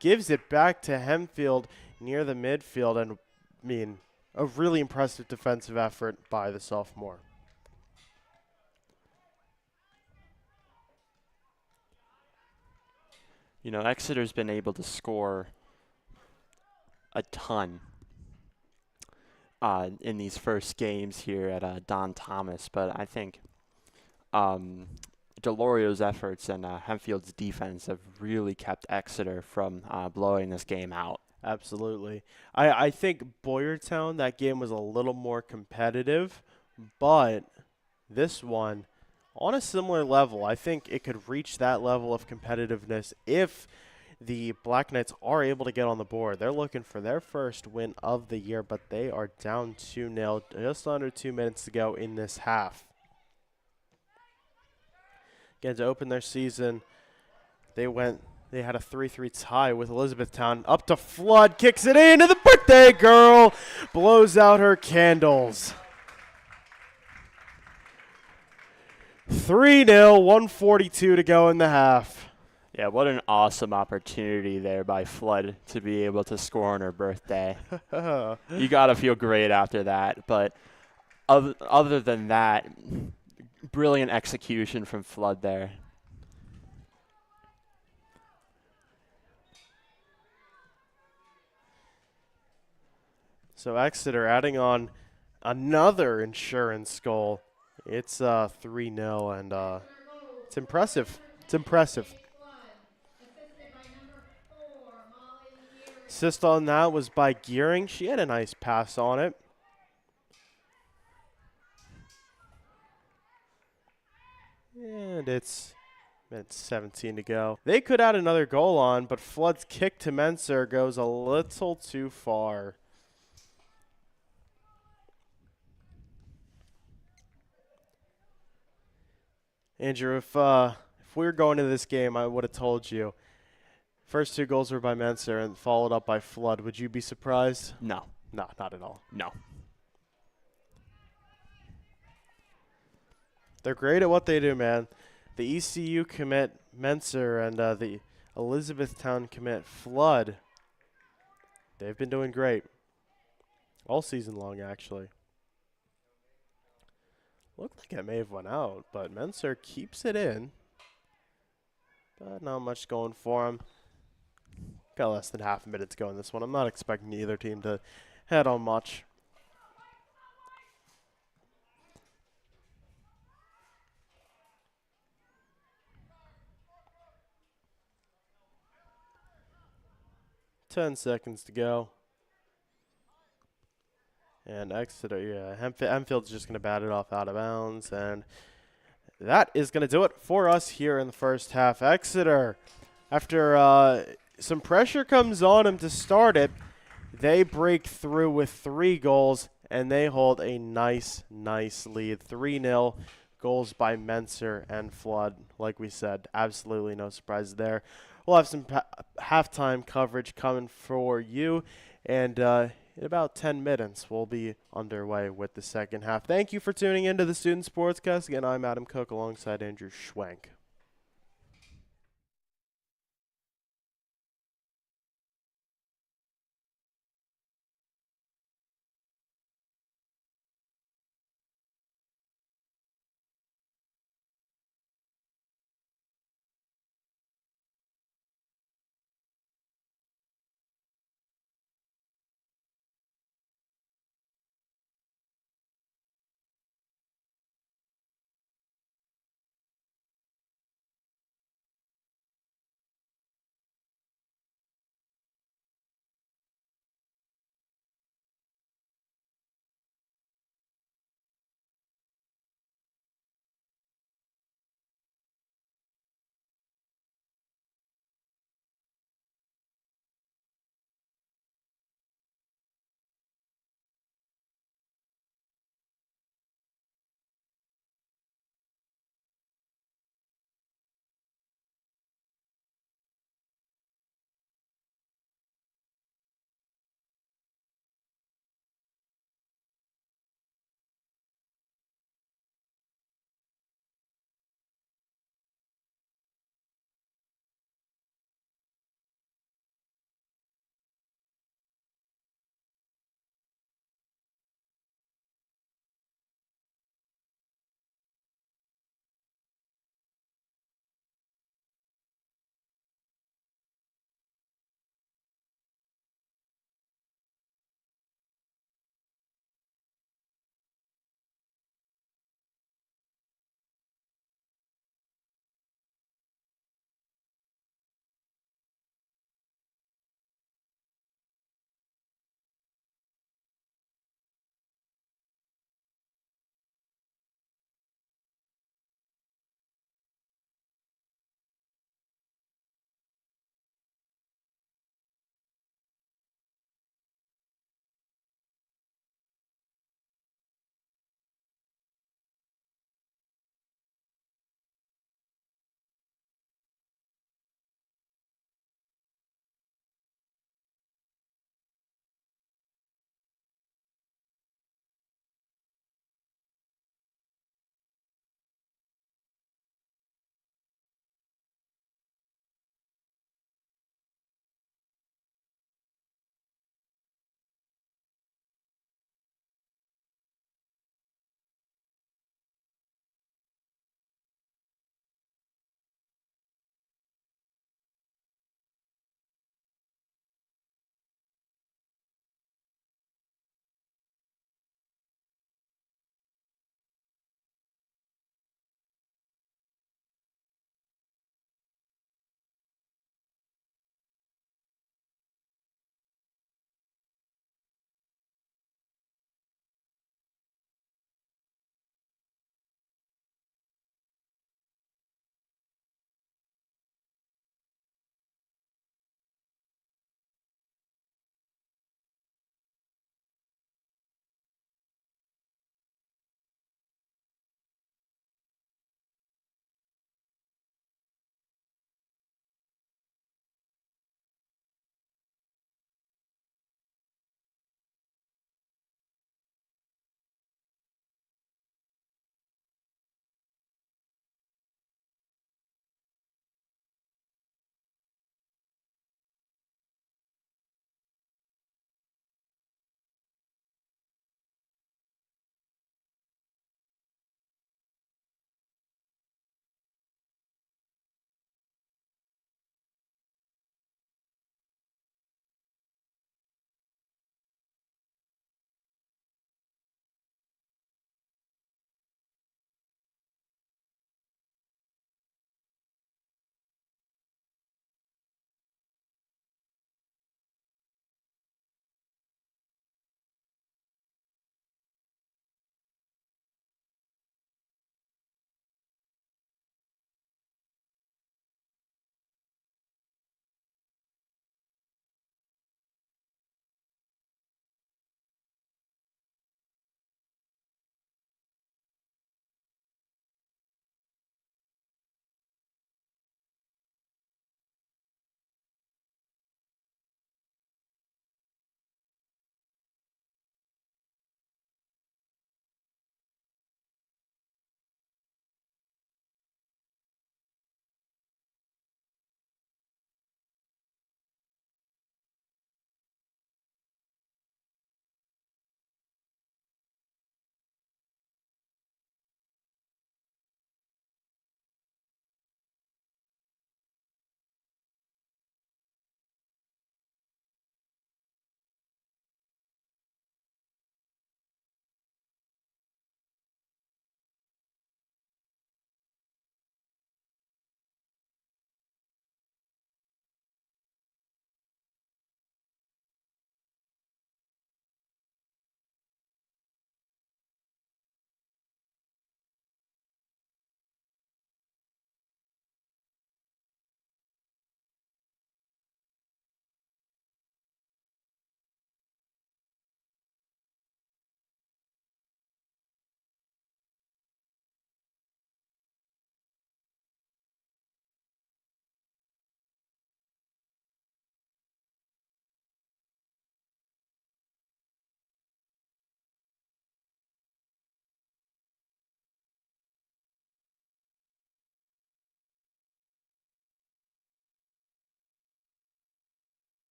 gives it back to Hempfield near the midfield. And, I mean, a really impressive defensive effort by the sophomore. You know, Exeter's been able to score a ton in these first games here at Don Thomas, but I think Delorio's efforts and Hempfield's defense have really kept Exeter from blowing this game out. Absolutely. I think Boyertown, that game was a little more competitive, but this one, on a similar level, I think it could reach that level of competitiveness if the Black Knights are able to get on the board. They're looking for their first win of the year, but they are down 2-0, just under 2 minutes to go in this half. Again, to open their season, they had a 3-3 tie with Elizabethtown. Up to Flood, kicks it in, and the birthday girl blows out her candles. 3-0, 1:42 to go in the half. Yeah, what an awesome opportunity there by Flood to be able to score on her birthday. You got to feel great after that. But other than that, brilliant execution from Flood there. So Exeter adding on another insurance goal. It's 3-0, and it's impressive. It's impressive. Assist on that was by Gearing. She had a nice pass on it. And it's 17 to go. They could add another goal on, but Flood's kick to Menser goes a little too far. Andrew, if we were going into this game, I would have told you. First 2 goals were by Menser and followed up by Flood. Would you be surprised? No. No, not at all. No. They're great at what they do, man. The ECU commit Menser and the Elizabethtown commit Flood. They've been doing great. All season long, actually. Looked like it may have went out, but Menser keeps it in. But not much going for him. Got less than half a minute to go in this one. I'm not expecting either team to head on much. Ten seconds to go. And Exeter, yeah, Hempfield's just going to bat it off out of bounds. And that is going to do it for us here in the first half. Exeter, after some pressure comes on them to start it, they break through with 3 goals, and they hold a nice lead. 3-0, goals by Menser and Flood. Like we said, absolutely no surprises there. We'll have some halftime coverage coming for you, and in about 10 minutes, we'll be underway with the second half. Thank you for tuning into the Student Sportscast. Again, I'm Adam Cook alongside Andrew Schwenk.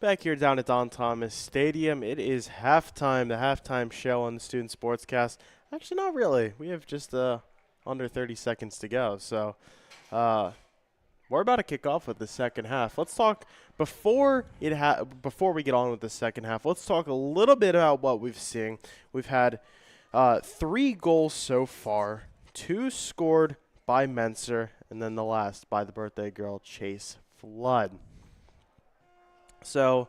Back here down at Don Thomas Stadium, it is halftime, the halftime show on the Student Sportscast. Actually, not really. We have just under 30 seconds to go. So we're about to kick off with the second half. Let's talk before we get on with the second half. Let's talk a little bit about what we've seen. We've had 3 goals so far, 2 scored by Menser, and then the last by the birthday girl, Chase Flood. So,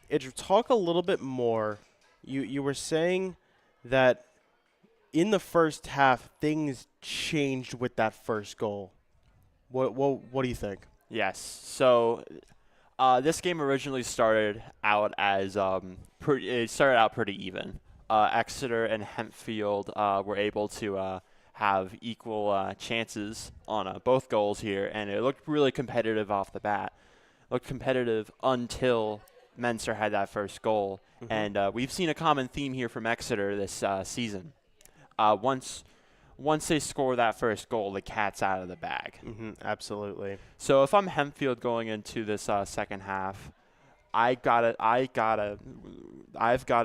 Idris, talk a little bit more. You were saying that in the first half things changed with that first goal. What do you think? Yes. So this game originally started out as it started out pretty even. Exeter and Hempfield were able to have equal chances on both goals here, and it looked really competitive off the bat. Looked competitive until Menser had that first goal. Mm-hmm. And we've seen a common theme here from Exeter this season. Once they score that first goal, the cat's out of the bag. Mm-hmm, absolutely. So if I'm Hempfield going into this second half, I've got to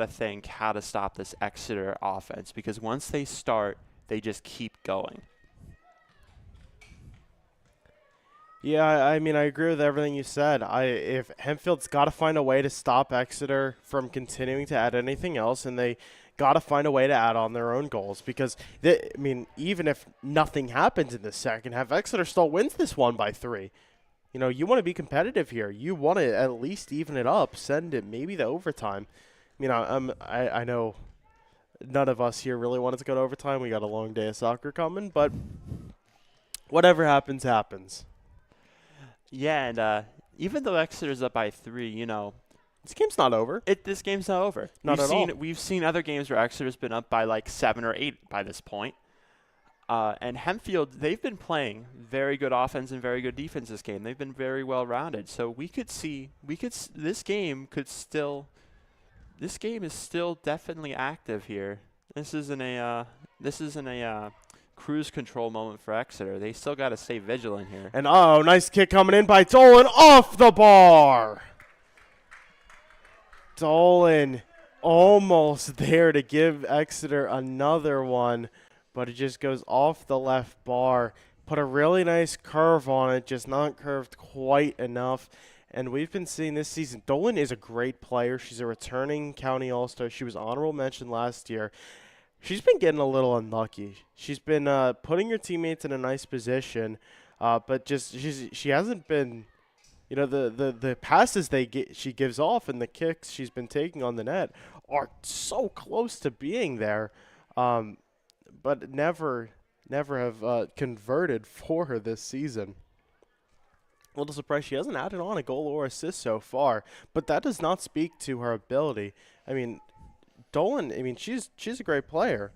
think how to stop this Exeter offense, because once they start, they just keep going. Yeah, I mean, I agree with everything you said. If Hempfield's got to find a way to stop Exeter from continuing to add anything else, and they got to find a way to add on their own goals, because, even if nothing happens in the second half, Exeter still wins this one by 3. You know, you want to be competitive here. You want to at least even it up, send it maybe to overtime. I know none of us here really wanted to go to overtime. We got a long day of soccer coming, but whatever happens, happens. Yeah, and even though Exeter's up by 3, this game's not over. This game's not over. We've seen other games where Exeter's been up by like 7 or 8 by this point. And Hempfield, they've been playing very good offense and very good defense this game. They've been very well rounded. So this game is still definitely active here. This isn't a cruise control moment for Exeter. They still got to stay vigilant here. And nice kick coming in by Dolan off the bar. Dolan almost there to give Exeter another one, but it just goes off the left bar. Put a really nice curve on it, just not curved quite enough. And we've been seeing this season, Dolan is a great player. She's a returning county all-star. She was honorable mention last year. She's been getting a little unlucky. She's been putting her teammates in a nice position, but she hasn't been, the passes she gives off and the kicks she's been taking on the net are so close to being there, but never have converted for her this season. A little surprised she hasn't added on a goal or assist so far, but that does not speak to her ability. I mean, Dolan, she's a great player.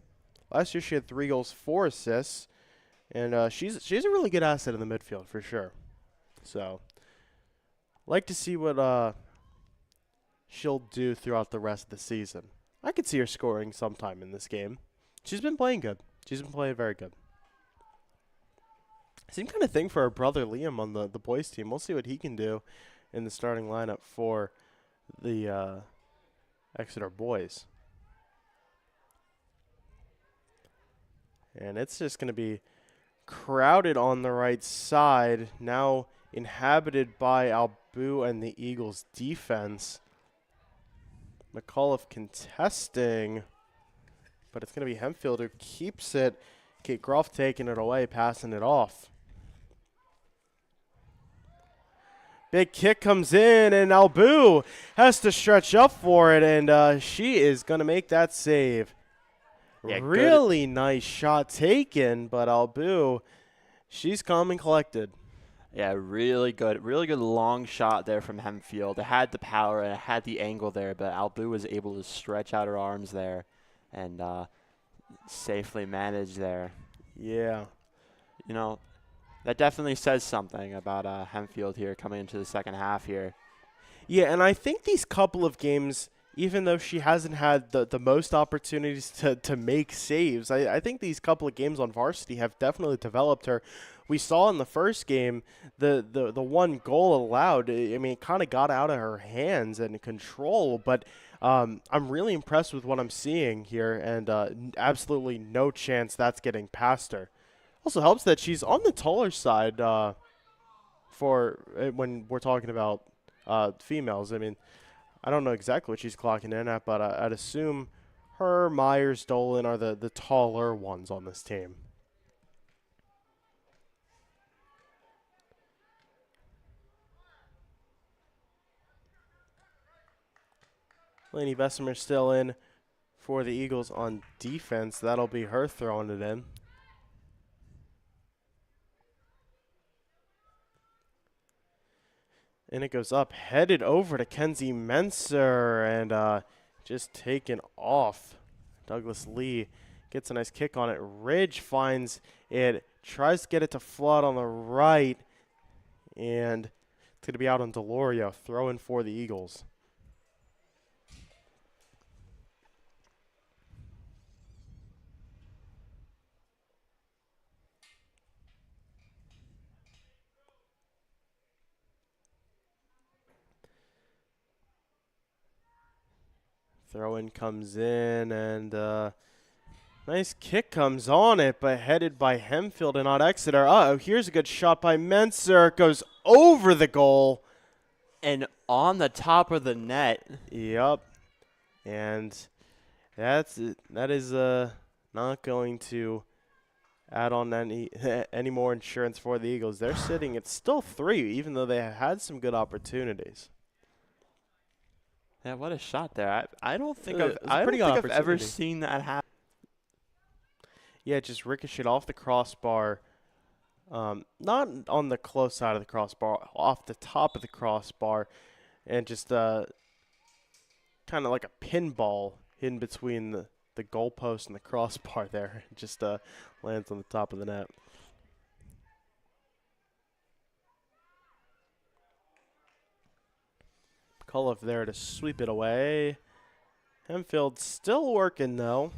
Last year she had 3 goals, 4 assists, and she's a really good asset in the midfield for sure. So, like to see what she'll do throughout the rest of the season. I could see her scoring sometime in this game. She's been playing good. She's been playing very good. Same kind of thing for her brother Liam on the boys team. We'll see what he can do in the starting lineup for the Exeter boys. And it's just going to be crowded on the right side, now inhabited by Albu and the Eagles defense. McAuliffe contesting, but it's going to be Hempfield who keeps it. Kate Groff taking it away, passing it off. Big kick comes in, and Albu has to stretch up for it, and she is going to make that save. Yeah, really nice shot taken, but Albu, she's calm and collected. Yeah, really good long shot there from Hempfield. It had the power and it had the angle there, but Albu was able to stretch out her arms there and safely manage there. Yeah. That definitely says something about Hempfield here coming into the second half here. Yeah, and I think these couple of games, even though she hasn't had the most opportunities to make saves, I think these couple of games on varsity have definitely developed her. We saw in the first game the one goal allowed. I mean, it kind of got out of her hands and control, but I'm really impressed with what I'm seeing here, and absolutely no chance that's getting past her. Also helps that she's on the taller side for when we're talking about females. I mean, I don't know exactly what she's clocking in at, but I'd assume her, Myers, Dolan are the taller ones on this team. Lainey Bessemer still in for the Eagles on defense. That'll be her throwing it in. And it goes up, headed over to Kenzie Menser, and just taken off. Douglas Lee gets a nice kick on it. Ridge finds it, tries to get it to flood on the right, and it's going to be out on Deloria, throw in for the Eagles. Throw in comes in, and nice kick comes on it, but headed by Hempfield and not Exeter. Uh-oh, here's a good shot by Menser. Goes over the goal. And on the top of the net. Yep. And that is not going to add on any more insurance for the Eagles. They're sitting at still 3, even though they had some good opportunities. Yeah, what a shot there. I don't think It was a I've pretty ever opportunity. seen that happen. Yeah, just ricocheted off the crossbar. Not on the close side of the crossbar, off the top of the crossbar, and just kind of like a pinball in between the goalpost and the crossbar there. Just lands on the top of the net. Culliff there to sweep it away. Hempfield still working, though.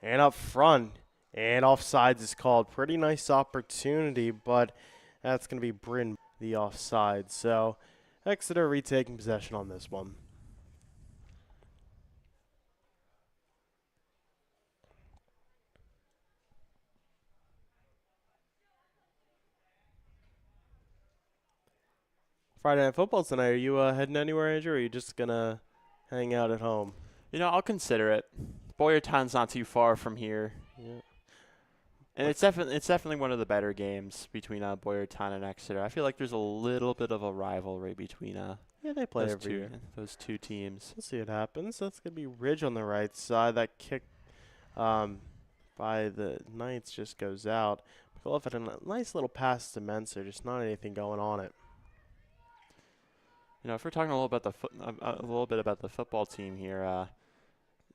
And up front, and offsides is called. Pretty nice opportunity, but that's going to be Bryn, the offside. So Exeter retaking possession on this one. Friday Night Football tonight. Are you heading anywhere, Andrew, or are you just going to hang out at home? You know, I'll consider it. Boyertown's not too far from here. Yeah. And it's definitely one of the better games between Boyertown and Exeter. I feel like there's a little bit of a rivalry between Yeah, they play every year. those two teams. We'll see what happens. That's going to be Ridge on the right side. That kick by the Knights just goes out. McAuliffe had a nice little pass to Menser, just not anything going on it. You know, if we're talking a little about the football team here,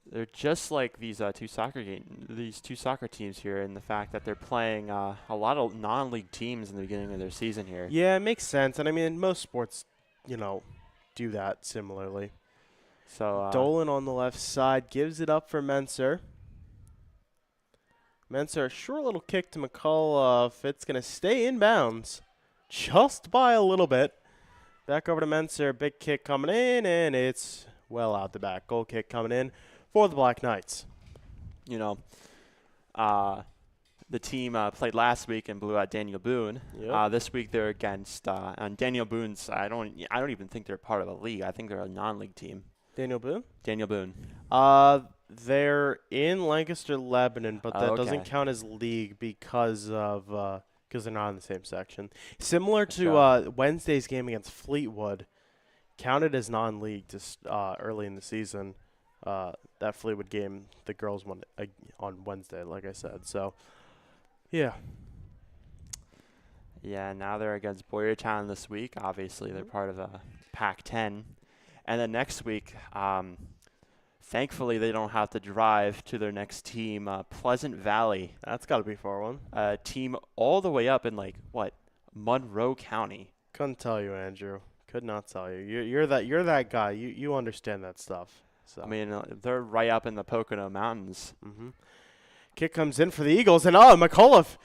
they're just like these two soccer teams here in the fact that they're playing a lot of non-league teams in the beginning of their season here. Yeah, it makes sense. And I mean, most sports, do that similarly. So Dolan on the left side gives it up for Menser. Menser, a short little kick to McCullough. It's going to stay in bounds just by a little bit. Back over to Menser. Big kick coming in, and it's well out the back. Goal kick coming in for the Black Knights. You know, the team played last week and blew out Daniel Boone. Yep. This week they're against and Daniel Boone's. I don't even think they're part of a league. I think they're a non-league team. Daniel Boone? Daniel Boone. They're in Lancaster, Lebanon, but that Okay. doesn't count as league because they're not in the same section. Similar to Gotcha. Wednesday's game against Fleetwood, counted as non-league just early in the season. That Fleetwood game, the girls won on Wednesday, like I said. So, yeah. Yeah, now they're against Boyertown this week. Obviously, they're part of Pac-10. And then next week, thankfully, they don't have to drive to their next team, Pleasant Valley. That's got to be a far one. A team all the way up in, Monroe County. Couldn't tell you, Andrew. Could not tell you. You're that guy. You understand that stuff. So. I mean, they're right up in the Pocono Mountains. Mm-hmm. Kick comes in for the Eagles, and McAuliffe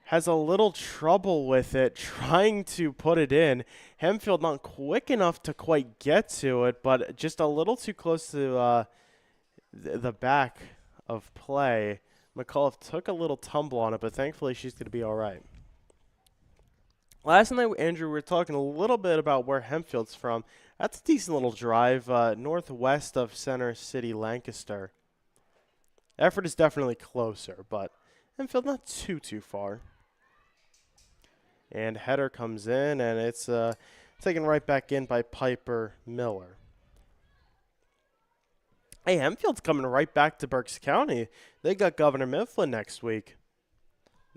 has a little trouble with it, trying to put it in. Hempfield not quick enough to quite get to it, but just a little too close to the back of play. McAuliffe took a little tumble on it, but thankfully she's going to be all right. Last night, Andrew, we were talking a little bit about where Hempfield's from. That's a decent little drive, northwest of Center City, Lancaster. Effort is definitely closer, but Hempfield not too far. And header comes in, and it's taken right back in by Piper Miller. Hey, Hempfield's coming right back to Berks County. They got Governor Mifflin next week.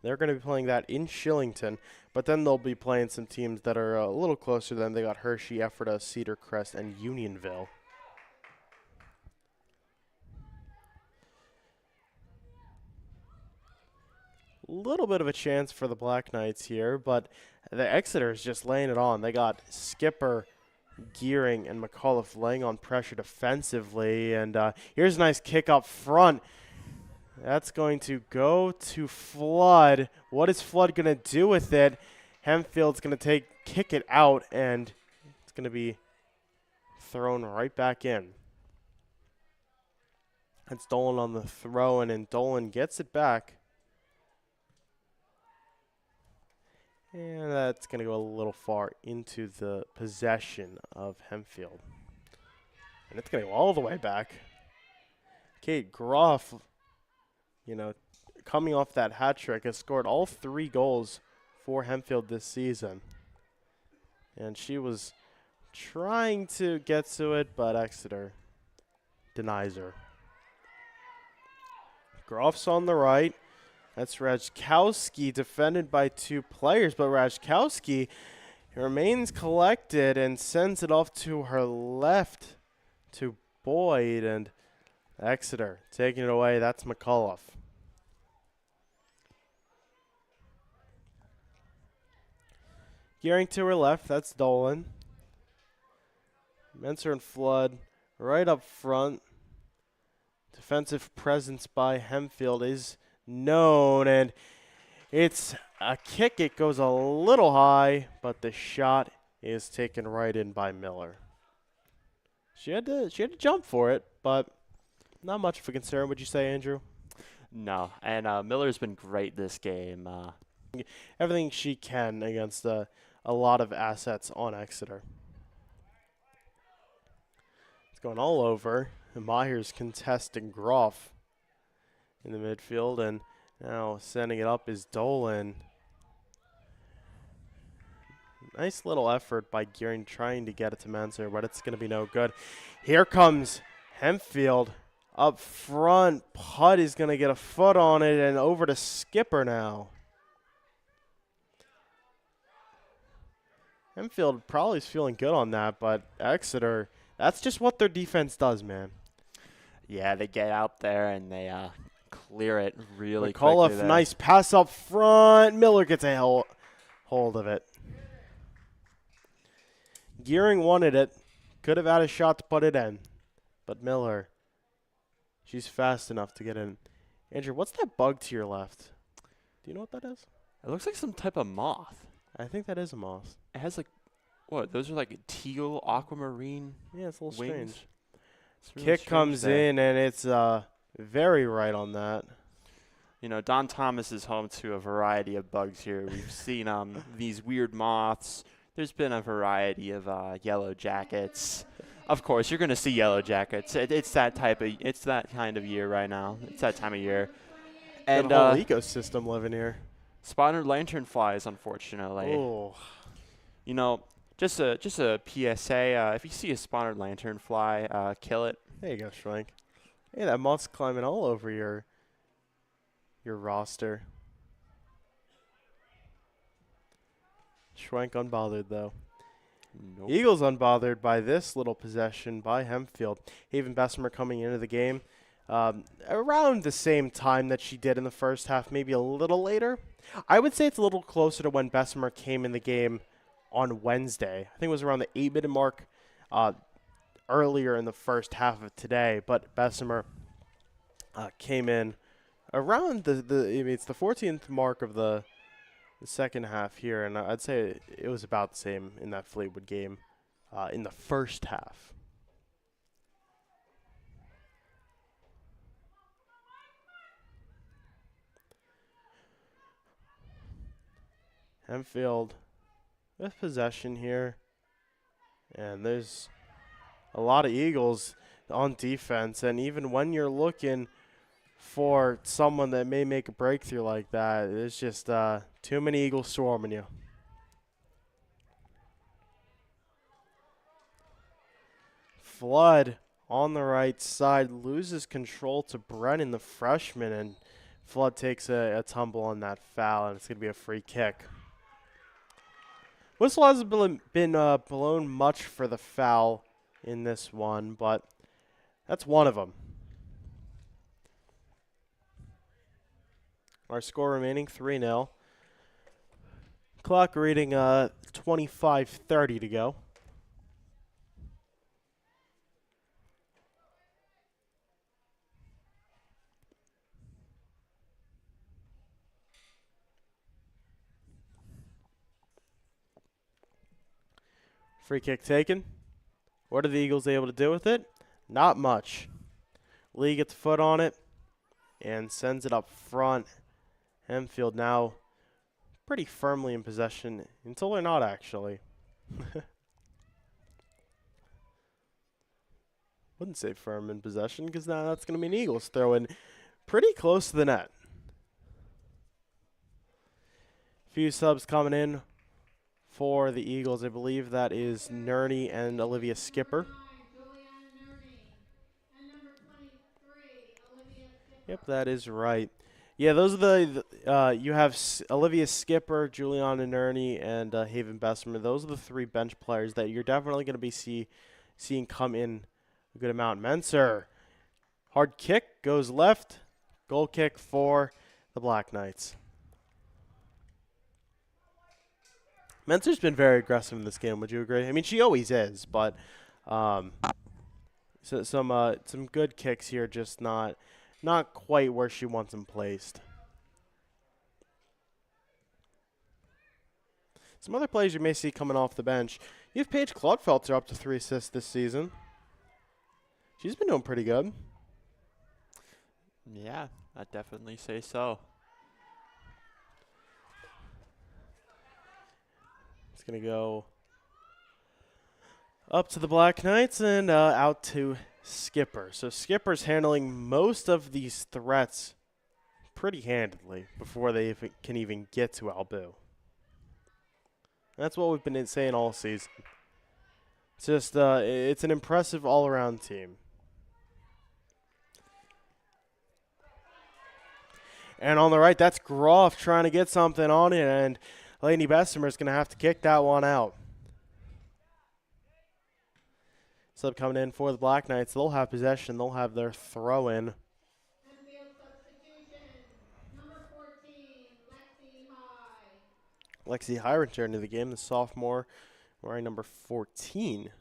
They're going to be playing that in Shillington, but then they'll be playing some teams that are a little closer to them. They got Hershey, Ephrata, Cedar Crest, and Unionville. Little bit of a chance for the Black Knights here, but the Exeter is just laying it on. They got Skipper, Gearing, and McAuliffe laying on pressure defensively, and here's a nice kick up front. That's going to go to Flood. What is Flood going to do with it? Hempfield's going to kick it out, and it's going to be thrown right back in. That's Dolan on the throw, and Dolan gets it back. And that's going to go a little far into the possession of Hempfield. And it's going to go all the way back. Kate Groff, coming off that hat trick, has scored all 3 goals for Hempfield this season. And she was trying to get to it, but Exeter denies her. Groff's on the right. That's Rajkowski, defended by 2 players, but Rajkowski remains collected and sends it off to her left to Boyd, and Exeter taking it away. That's McAuliffe. Gearing to her left, that's Dolan. Menser and Flood right up front. Defensive presence by Hempfield is known, and it's a kick. It goes a little high, but the shot is taken right in by Miller. She had to jump for it, but not much of a concern, would you say, Andrew? No, and Miller's been great this game. Everything she can against a lot of assets on Exeter. It's going all over. Myers contesting Groff in the midfield, and now sending it up is Dolan. Nice little effort by Gearing trying to get it to Menser, but it's going to be no good. Here comes Hempfield up front. Putt is going to get a foot on it, and over to Skipper now. Hempfield probably is feeling good on that, but Exeter, that's just what their defense does, man. Yeah, they get out there and they clear it really McAuliffe, quickly. nice pass up front. Miller gets a hold of it. Gearing wanted it. Could have had a shot to put it in. But Miller, she's fast enough to get in. Andrew, what's that bug to your left? Do you know what that is? It looks like some type of moth. I think that is a moth. It has what? Those are like teal aquamarine. Yeah, it's a little wings. strange. It's really Kick strange comes there. in, and it's very right on that. Don Thomas is home to a variety of bugs here. We've seen these weird moths. There's been a variety of yellow jackets. Of course, you're going to see yellow jackets. It's that kind of year right now. It's that time of year. And Got a whole ecosystem living here. spotted lanternflies, unfortunately. Oh. Just a PSA. If you see a spotted lanternfly, kill it. There you go, Schwenk. Hey, that moth's climbing all over your roster. Schwenk unbothered, though. Nope. Eagles unbothered by this little possession by Hempfield. Haven Bessemer coming into the game around the same time that she did in the first half, maybe a little later. I would say it's a little closer to when Bessemer came in the game on Wednesday. I think it was around the 8-minute mark earlier in the first half of today, but Bessemer came in around it's the 14th mark of the second half here, and I'd say it was about the same in that Fleetwood game in the first half. Hempfield with possession here, and there's a lot of Eagles on defense, and even when you're looking for someone that may make a breakthrough like that, there's just too many Eagles swarming you. Flood on the right side loses control to Brennan, the freshman, and Flood takes a tumble on that foul, and it's going to be a free kick. Whistle hasn't been blown much for the foul in this one, but that's one of them. Our score remaining 3-0. Clock reading 25:30 to go. Free kick taken. What are the Eagles able to do with it? Not much. Lee gets a foot on it and sends it up front. Hempfield now pretty firmly in possession until they're not, actually. Wouldn't say firm in possession because now that's going to be an Eagles throw in pretty close to the net. Few subs coming in for the Eagles. I believe that is Nerney and Olivia Skipper. Yep, that is right. Yeah, those are the you have Olivia Skipper, Juliana Nerney, and Haven Bessemer. Those are the three bench players that you're definitely going to be seeing come in a good amount. Menser, hard kick, goes left. Goal kick for the Black Knights. Menser's been very aggressive in this game. Would you agree? I mean, she always is, but so some good kicks here, just not quite where she wants them placed. Some other players you may see coming off the bench. You have Paige Claudfelter up to 3 assists this season. She's been doing pretty good. Yeah, I'd definitely say so. It's going to go up to the Black Knights and out to Skipper. So Skipper's handling most of these threats pretty handedly before they can even get to Albu. That's what we've been saying all season. It's just it's an impressive all-around team. And on the right, that's Groff trying to get something on it, and Lady Bessemer is going to have to kick that one out. Sub coming in for the Black Knights. They'll have possession. They'll have their throw-in. Hempfield substitution, number 14, Lexi High. Lexi High returned to the game, the sophomore, wearing number 14.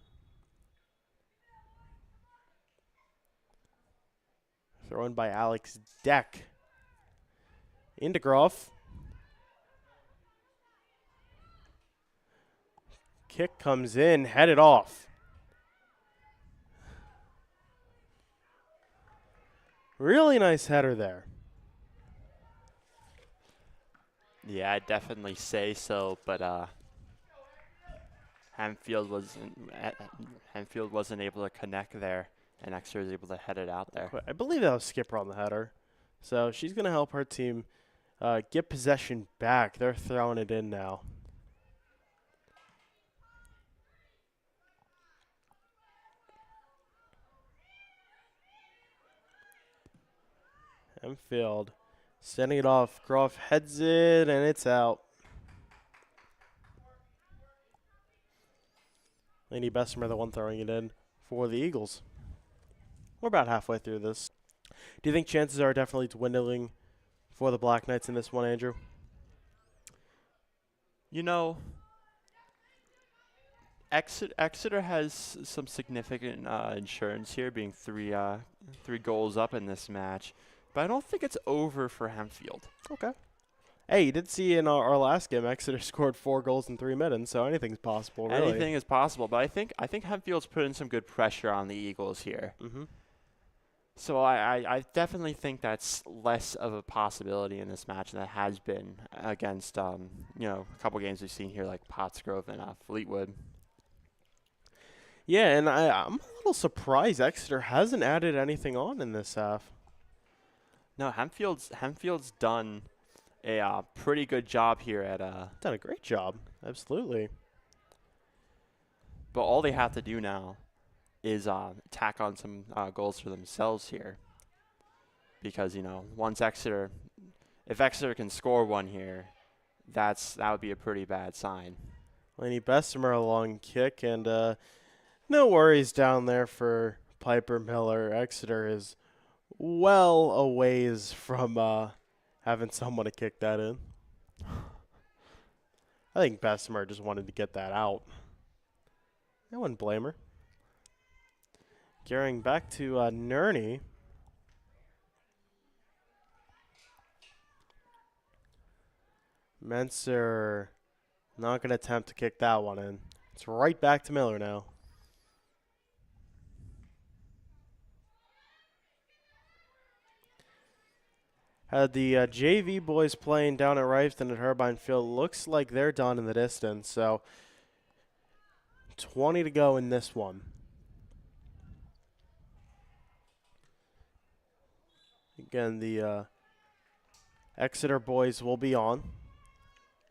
Thrown by Alex Deck. Into Groff. Kick comes in, headed off. Really nice header there. Yeah, I'd definitely say so, but Hempfield wasn't able to connect there, and Exeter was able to head it out there. I believe that was Skipper on the header. So she's going to help her team get possession back. They're throwing it in now. Hempfield sending it off. Groff heads it, and it's out. Lady Bessemer, the one throwing it in for the Eagles. We're about halfway through this. Do you think chances are definitely dwindling for the Black Knights in this one, Andrew? You know, Exeter has some significant insurance here, being three goals up in this match, but I don't think it's over for Hempfield. Okay. Hey, you did see in our last game, Exeter scored 4 goals in 3 minutes, so anything's possible, really. Anything is possible, but I think Hempfield's putting some good pressure on the Eagles here. Mm-hmm. So I definitely think that's less of a possibility in this match than it has been against a couple games we've seen here like Pottsgrove and Fleetwood. Yeah, and I'm a little surprised Exeter hasn't added anything on in this half. No, Hempfield's done a pretty good job here at Done a great job, absolutely. but all they have to do now is tack on some goals for themselves here, because if Exeter can score one here, that would be a pretty bad sign. Laney Bessemer a long kick, and no worries down there for Piper Miller. Exeter is well a ways from having someone to kick that in. I think Bessemer just wanted to get that out. I wouldn't blame her. Carrying back to Nerney. Menser not going to attempt to kick that one in. It's right back to Miller now. Had the JV boys playing down at Rifton at Herbine Field. Looks like they're done in the distance. So 20 to go in this one. Again, the Exeter boys will be on.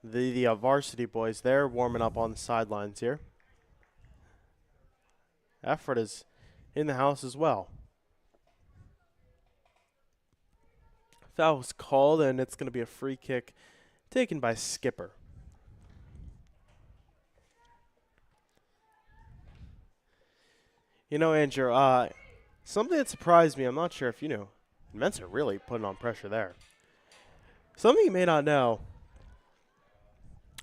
The varsity boys, they're warming up on the sidelines here. Effort is in the house as well. Foul was called, and it's going to be a free kick taken by Skipper. You know, Andrew, something that surprised me, I'm not sure if you knew, Mensa really putting on pressure there. Something you may not know.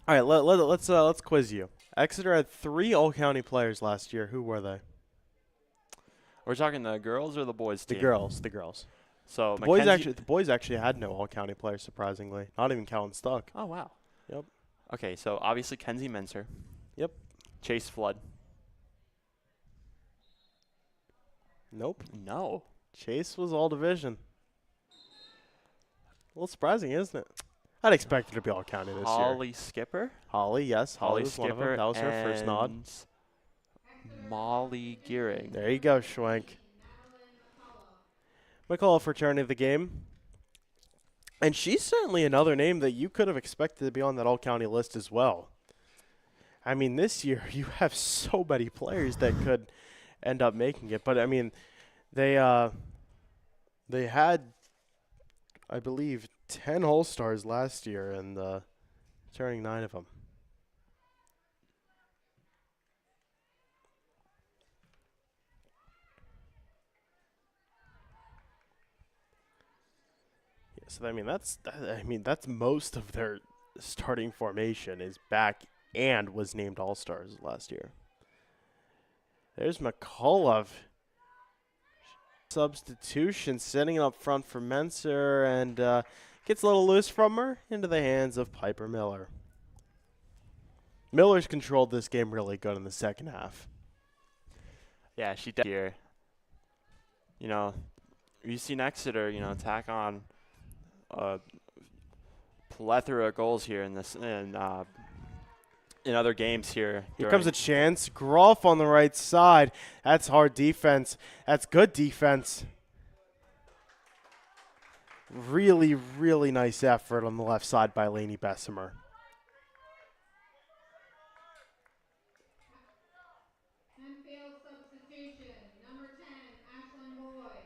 All right, let's quiz you. Exeter had 3 all-county players last year. Who were they? We're talking the girls or the boys team? The girls. So The boys actually had no all-county players, surprisingly. Not even Callan Stuck. Oh, wow. Yep. Okay, so obviously Kenzie Menser. Yep. Chase Flood. Nope. No. Chase was all division. A little surprising, isn't it? I'd expect her to be all county this Holly year. Skipper. Holly, yes. Holly was Skipper. one of them. That was her first nod. and Molly Gearing. There you go, Schwenk. McCullough returning to the game. And she's certainly another name that you could have expected to be on that all-county list as well. I mean, this year you have so many players that could end up making it. But, I mean, they had, I believe, 10 All-Stars last year and turning 9 of them. Yeah, so that's most of their starting formation is back and was named All-Stars last year. There's McCullough. Substitution, setting it up front for Menser, and gets a little loose from her into the hands of Piper Miller. Miller's controlled this game really good in the second half. Yeah, she did here. We've seen Exeter, tack on a plethora of goals here in other games here. Here comes a chance. Groff on the right side. That's hard defense. That's good defense. Really, really nice effort on the left side by Laney Bessemer. Hempfield substitution, number 10, Ashlyn Boyd.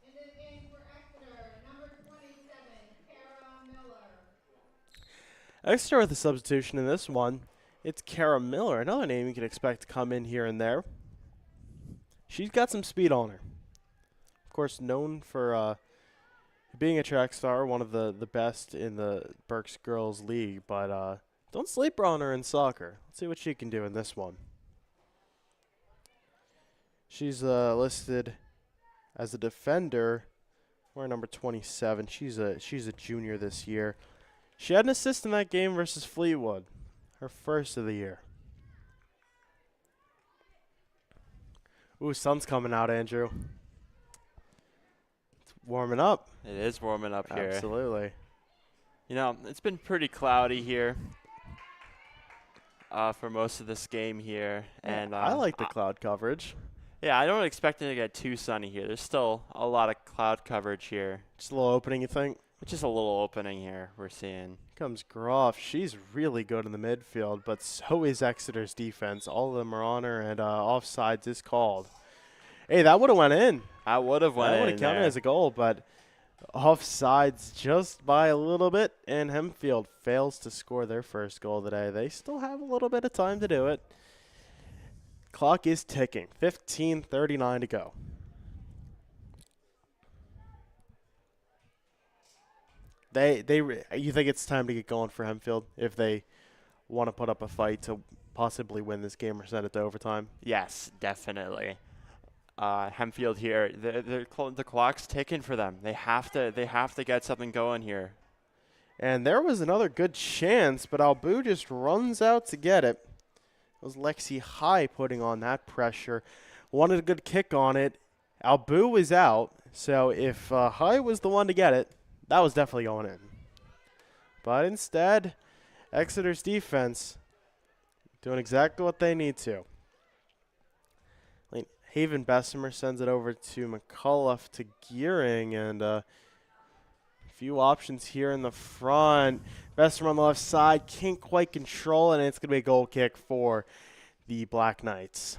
In this game for Exeter, number 27, Kara Miller. Exeter with a substitution in this one. It's Kara Miller, another name you can expect to come in here and there. She's got some speed on her. Of course, known for being a track star, one of the best in the Berks Girls League, but Don't sleep on her in soccer. Let's see what she can do in this one. She's listed as a defender. We're number 27. She's a junior this year. She had an assist in that game versus Fleetwood, her first of the year. Ooh, sun's coming out, Andrew. It's warming up. It is warming up here. Absolutely. You know, it's been pretty cloudy here for most of this game here. And I like the cloud coverage. Yeah, I don't expect it to get too sunny here. There's still a lot of cloud coverage here. Just a little opening, you think? It's just a little opening here we're seeing. Comes Groff. She's really good in the midfield, but so is Exeter's defense. All of them are on her, and offsides is called. Hey, that would have went in. I would have went in. That would have counted as a goal, but offsides just by a little bit, and Hempfield fails to score their first goal today. They still have a little bit of time to do it. Clock is ticking. 15:39 to go. You think it's time to get going for Hempfield if they want to put up a fight to possibly win this game or send it to overtime? Yes, definitely. Hempfield here, the clock's ticking for them. They have to get something going here. And there was another good chance, but Albu just runs out to get it. It was Lexi High putting on that pressure. Wanted a good kick on it. Albu was out, so if High was the one to get it, that was definitely going in. But instead, Exeter's defense doing exactly what they need to. Haven Bessemer sends it over to McCullough to Gearing, and a few options here in the front. Bessemer on the left side, can't quite control it, and it's going to be a goal kick for the Black Knights.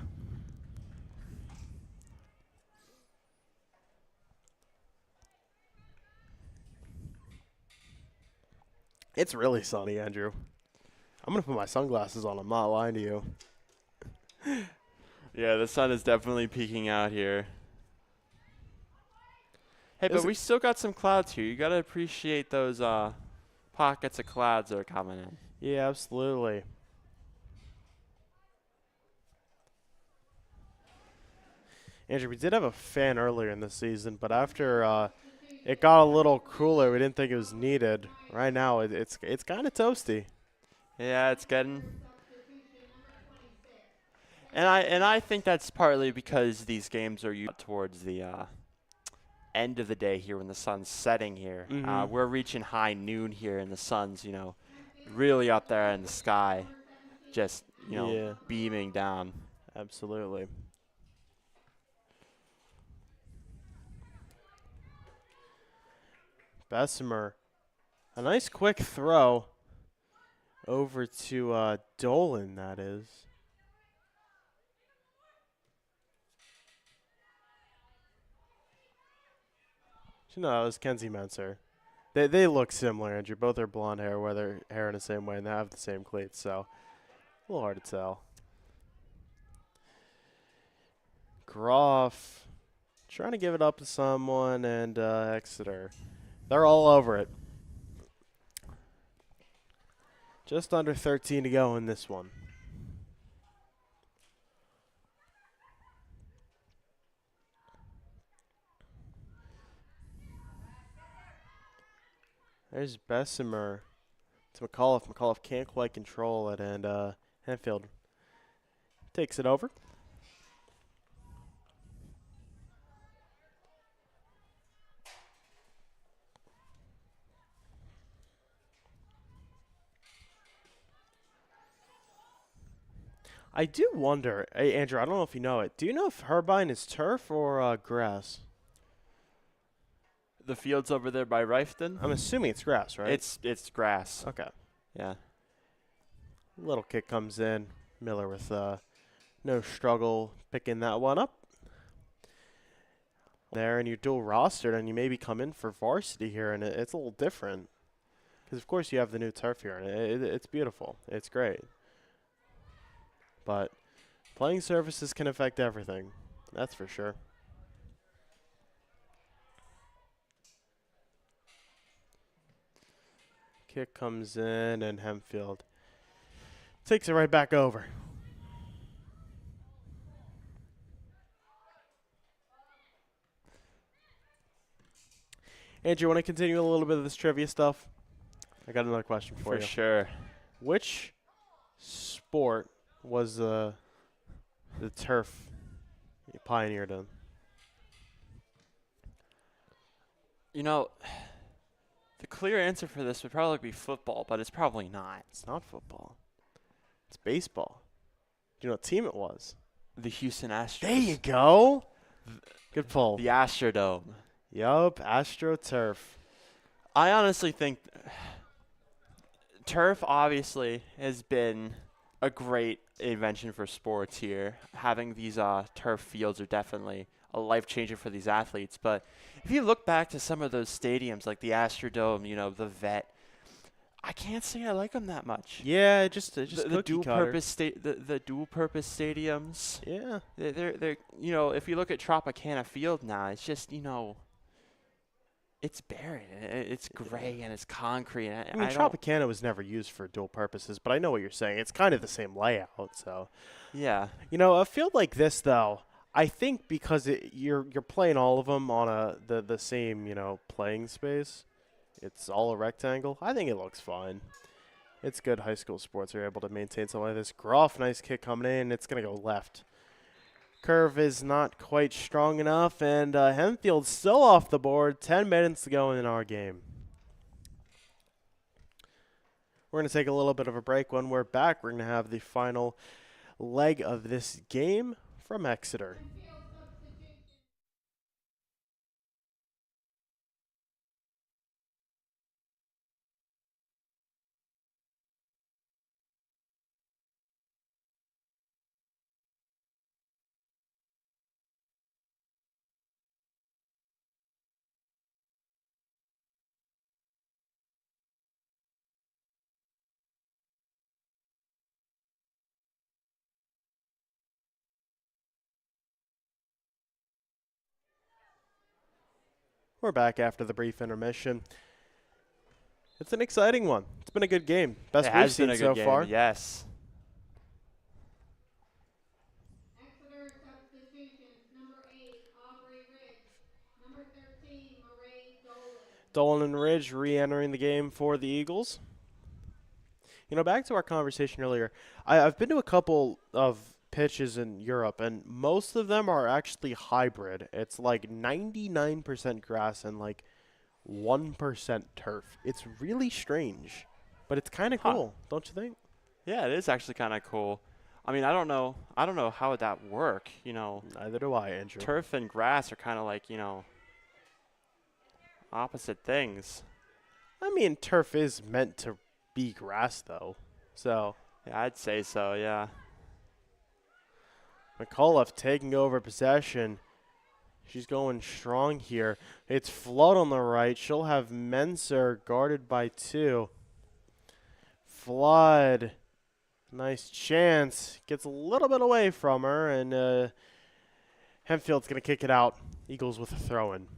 It's really sunny, Andrew. I'm going to put my sunglasses on. I'm not lying to you. Yeah, the sun is definitely peeking out here. Hey, but we still got some clouds here. You got to appreciate those pockets of clouds that are coming in. Yeah, absolutely. Andrew, we did have a fan earlier in the season, but after it got a little cooler, we didn't think it was needed. Right now, it's kind of toasty. Yeah, it's getting. And I think that's partly because these games are towards the end of the day here when the sun's setting here. Mm-hmm. We're reaching high noon here, and the sun's really up there in the sky, just beaming down. Absolutely. Bessemer, a nice quick throw over to Dolan, that is. No, it was Kenzie Menser. They look similar, Andrew. Both are blonde hair, wear their hair in the same way, and they have the same cleats, so a little hard to tell. Groff trying to give it up to someone, and Exeter. They're all over it. Just under 13 to go in this one. There's Bessemer to McCullough. McCullough can't quite control it, and Hempfield takes it over. I do wonder, hey, Andrew, I don't know if you know it. Do you know if Herbine is turf or grass? The field's over there by Rifton. I'm assuming it's grass, right? It's grass. Okay. Yeah. Little kick comes in. Miller with no struggle picking that one up. There, and you're dual rostered, and you maybe come in for varsity here, and it's a little different. Because, of course, you have the new turf here, and it's beautiful. It's great. But playing surfaces can affect everything. That's for sure. Kick comes in, and Hempfield Takes it right back over. Andrew, you want to continue a little bit of this trivia stuff? I got another question for you. For sure. Which sport was the turf you pioneered in? You know, the clear answer for this would probably be football, but it's probably not. It's not football. It's baseball. Do you know what team it was? The Houston Astros. There you go. Good pull. The Astrodome. Yup, AstroTurf. I honestly think turf obviously has been a great invention for sports here. Having these turf fields are definitely a life changer for these athletes. But if you look back to some of those stadiums like the Astrodome, you know, the Vet, I can't say I like them that much. Yeah, just The cookie dual cutter. purpose the dual purpose stadiums. Yeah. They're you know, if you look at Tropicana Field now, it's just, you know, it's barren. It's gray and it's concrete. I mean, Tropicana was never used for dual purposes, but I know what you're saying. It's kind of the same layout, so. Yeah. You know, a field like this, though, I think because you're playing all of them on the same, you know, playing space. It's all a rectangle. I think it looks fine. It's good high school sports are able to maintain something like this. Groff, nice kick coming in. It's going to go left. Curve is not quite strong enough, and Hempfield still off the board. 10 minutes to go in our game. We're going to take a little bit of a break. When we're back, we're going to have the final leg of this game from Exeter. We're back after the brief intermission. It's an exciting one. It's been a good game. Best It we've has been seen a so good game. far. Yes. Exeter substitutions, number 8, Aubrey Ridge. Number 13, Marae Dolan. Dolan and Ridge re-entering the game for the Eagles. You know, back to our conversation earlier, I've been to a couple of pitches in Europe, and most of them are actually hybrid. It's like 99% grass and like 1% turf. It's really strange, but it's kind of Huh. cool, don't you think? Yeah, it is actually kind of cool. I mean, I don't know how would that work, you know. Neither do I, Andrew. Turf and grass are kind of like, you know, opposite things. I mean, turf is meant to be grass, though. So, Yeah, I'd say so, yeah. McAuliffe taking over possession. She's going strong here. It's Flood on the right. She'll have Menser guarded by 2. Flood. Nice chance. Gets a little bit away from her, and Hempfield's going to kick it out. Eagles with a throw-in.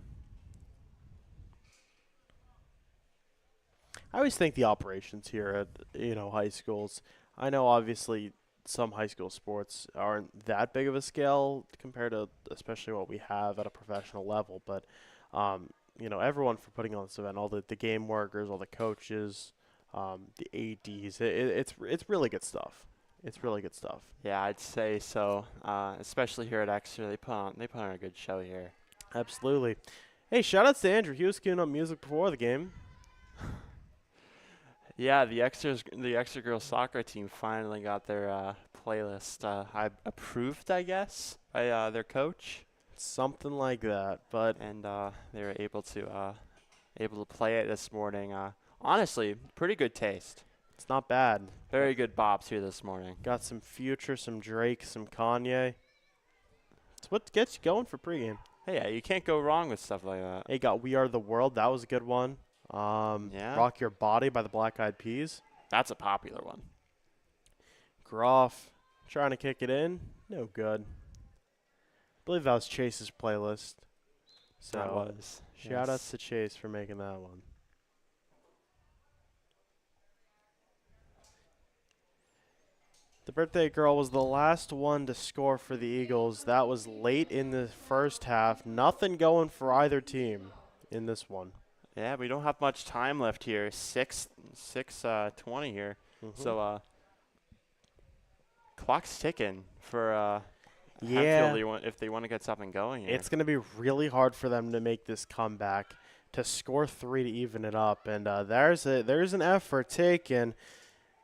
I always think the operations here at, you know, high schools, I know obviously some high school sports aren't that big of a scale compared to especially what we have at a professional level, but you know, everyone for putting on this event, all the game workers, all the coaches, the ADs, it's really good stuff. It's really good stuff. Yeah, I'd say so. Especially here at Exeter, they put on a good show here. Absolutely. Hey, shout outs to Andrew. He was queuing up music before the game. Yeah, the Exeter girls soccer team finally got their playlist approved, I guess, by their coach, Something like that, but and they were able to play it this morning. Honestly, pretty good taste. it's not bad. Very good bops here this morning. Got some Future, some Drake, some Kanye. It's what gets you going for pregame. Hey, yeah, you can't go wrong with stuff like that. Hey, got We Are the World. That was a good one. Yeah. Rock Your Body by the Black Eyed Peas. That's a popular one. Groff trying to kick it in. No good. I believe that was Chase's playlist. So That was. shout outs to Chase for making that one. The birthday girl was the last one to score for the Eagles. That was late in the first half. Nothing going for either team in this one. Yeah, we don't have much time left here. 20 here. So clock's ticking for Hempfield Yeah, if they want to get something going here. it's going to be really hard for them to make this comeback, to score 3 to even it up. And there's an effort taken,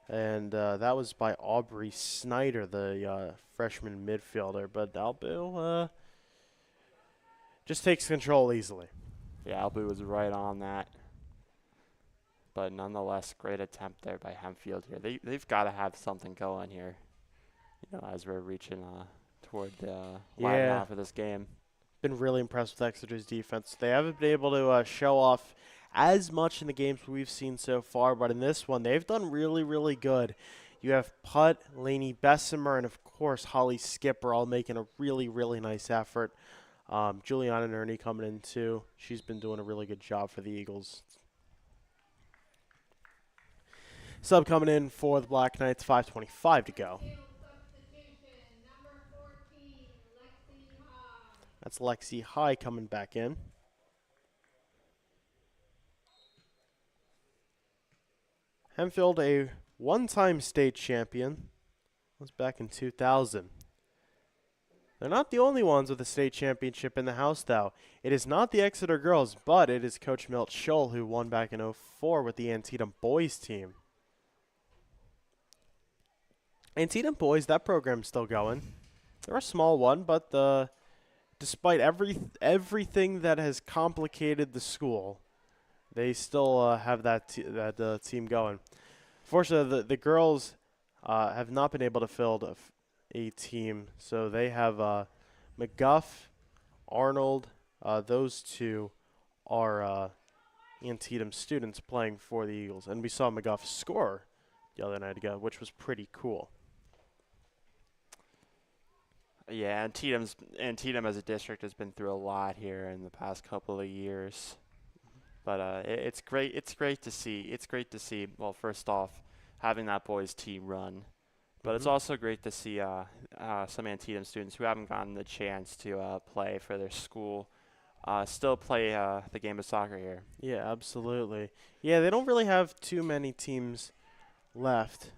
and that was by Aubrey Snyder, the freshman midfielder. But Albu just takes control easily. Yeah, Albu was right on that. But nonetheless, great attempt there by Hempfield here. They've got to have something going here, as we're reaching toward the latter half of this game. Been really impressed with Exeter's defense. They haven't been able to show off as much in the games we've seen so far, but in this one, they've done really, really good. You have Putt, Lainey Bessemer, and of course Holly Skipper all making a really, really nice effort. Juliana Nerney coming in too. She's been doing a really good job for the Eagles. Sub coming in for the Black Knights, 5:25 to go. Substitution, number 14, Lexi High. That's Lexi High coming back in. Hempfield, a one-time state champion, was back in 2000. They're not the only ones with a state championship in the house, though. It is not the Exeter girls, but it is Coach Milt Scholl who won back in 04 with the Antietam boys team. Antietam boys, that program's still going. They're a small one, but despite everything that has complicated the school, they still have that team going. Fortunately, the girls have not been able to field a team, so they have McGuff, Arnold. Those two are Antietam students playing for the Eagles, and we saw McGuff score the other night ago, which was pretty cool. Yeah, Antietam as a district has been through a lot here in the past couple of years. But it's great. It's great to see. It's great to see. Well, first off, having that boys team run, but it's also great to see some Antietam students who haven't gotten the chance to play for their school still play the game of soccer here. Yeah, absolutely. Yeah, they don't really have too many teams left,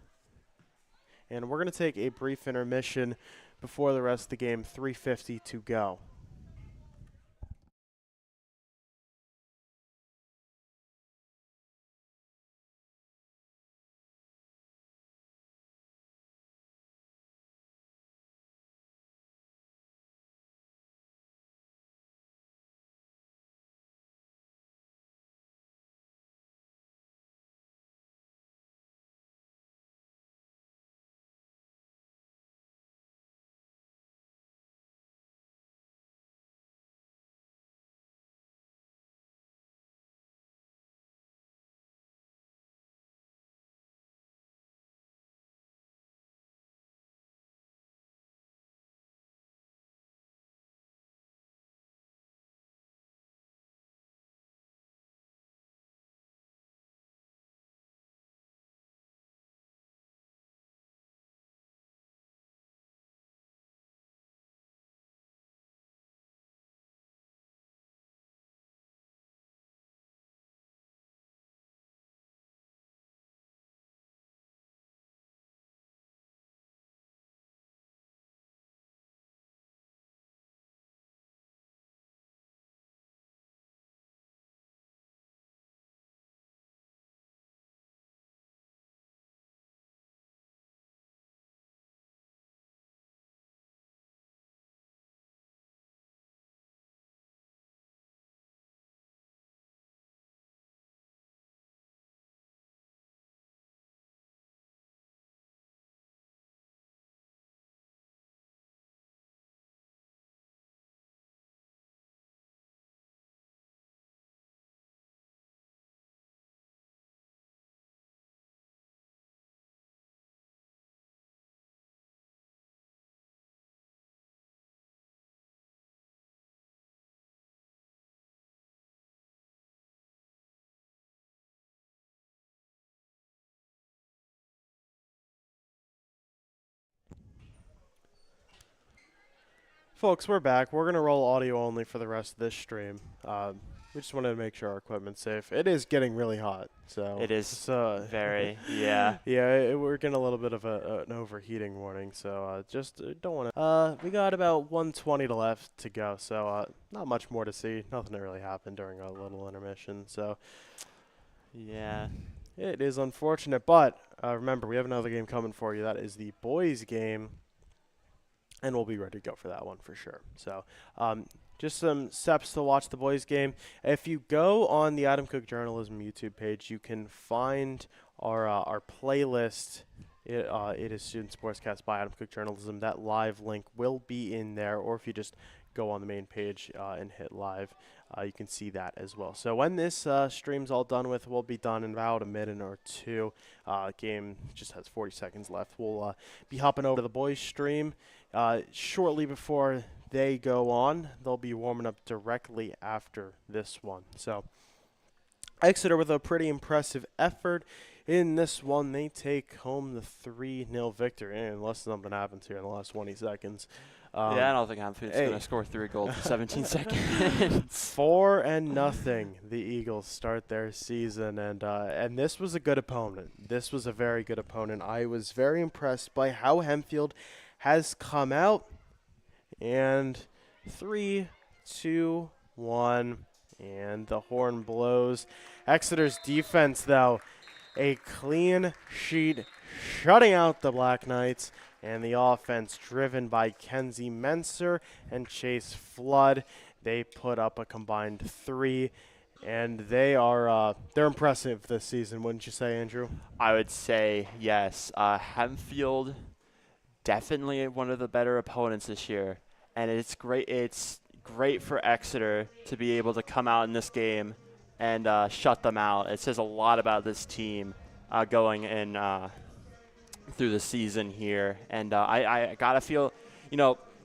and we're gonna take a brief intermission before the rest of the game. 3:50 to go. Folks, we're back. We're going to roll audio only for the rest of this stream. We just wanted to make sure our equipment's safe. It is getting really hot, so It is very, yeah. yeah. We're getting a little bit of an overheating warning, so just don't want to. We got about 120 left to go, so not much more to see. Nothing that really happened during a little intermission, so Yeah. it is unfortunate. But remember, we have another game coming for you. That is the boys' game. And we'll be ready to go for that one for sure. So just some steps to watch the boys' game. If you go on the Adam Cook Journalism YouTube page, you can find our playlist. It is Student Sportscast by Adam Cook Journalism. That live link will be in there. Or if you just go on the main page and hit live, you can see that as well. So when this stream's all done with, we'll be done in about a minute or two. Game just has 40 seconds left. We'll be hopping over to the boys' stream. Shortly before they go on, they'll be warming up directly after this one. So Exeter with a pretty impressive effort in this one. They take home the 3-0 victory, unless something happens here in the last 20 seconds. Yeah, I don't think Hempfield's going to score 3 goals in 17 seconds. 4-0, the Eagles start their season, and this was a good opponent. This was a very good opponent. I was very impressed by how Hempfield has come out, and 3, 2, 1, and the horn blows. Exeter's defense, though, a clean sheet, shutting out the Black Knights, and the offense driven by Kenzie Menser and Chase Flood. They put up a combined 3, and they're impressive this season, wouldn't you say, Andrew? I would say yes. Hempfield, definitely one of the better opponents this year, and it's great. It's great for Exeter to be able to come out in this game and shut them out. It says a lot about this team going in through the season here, and I gotta feel,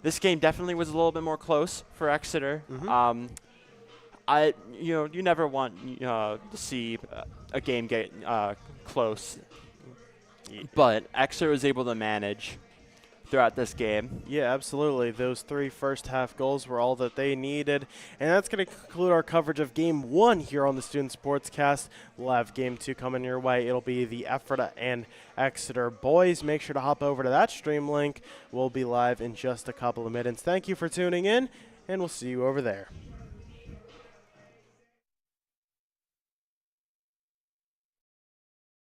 this game definitely was a little bit more close for Exeter. Mm-hmm. You never want to see a game get close, but Exeter was able to manage throughout this game. Yeah, absolutely. Those 3 first-half goals were all that they needed. And that's going to conclude our coverage of Game 1 here on the Student Sportscast. We'll have Game 2 coming your way. It'll be the Ephrata and Exeter boys. Make sure to hop over to that stream link. We'll be live in just a couple of minutes. Thank you for tuning in, and we'll see you over there.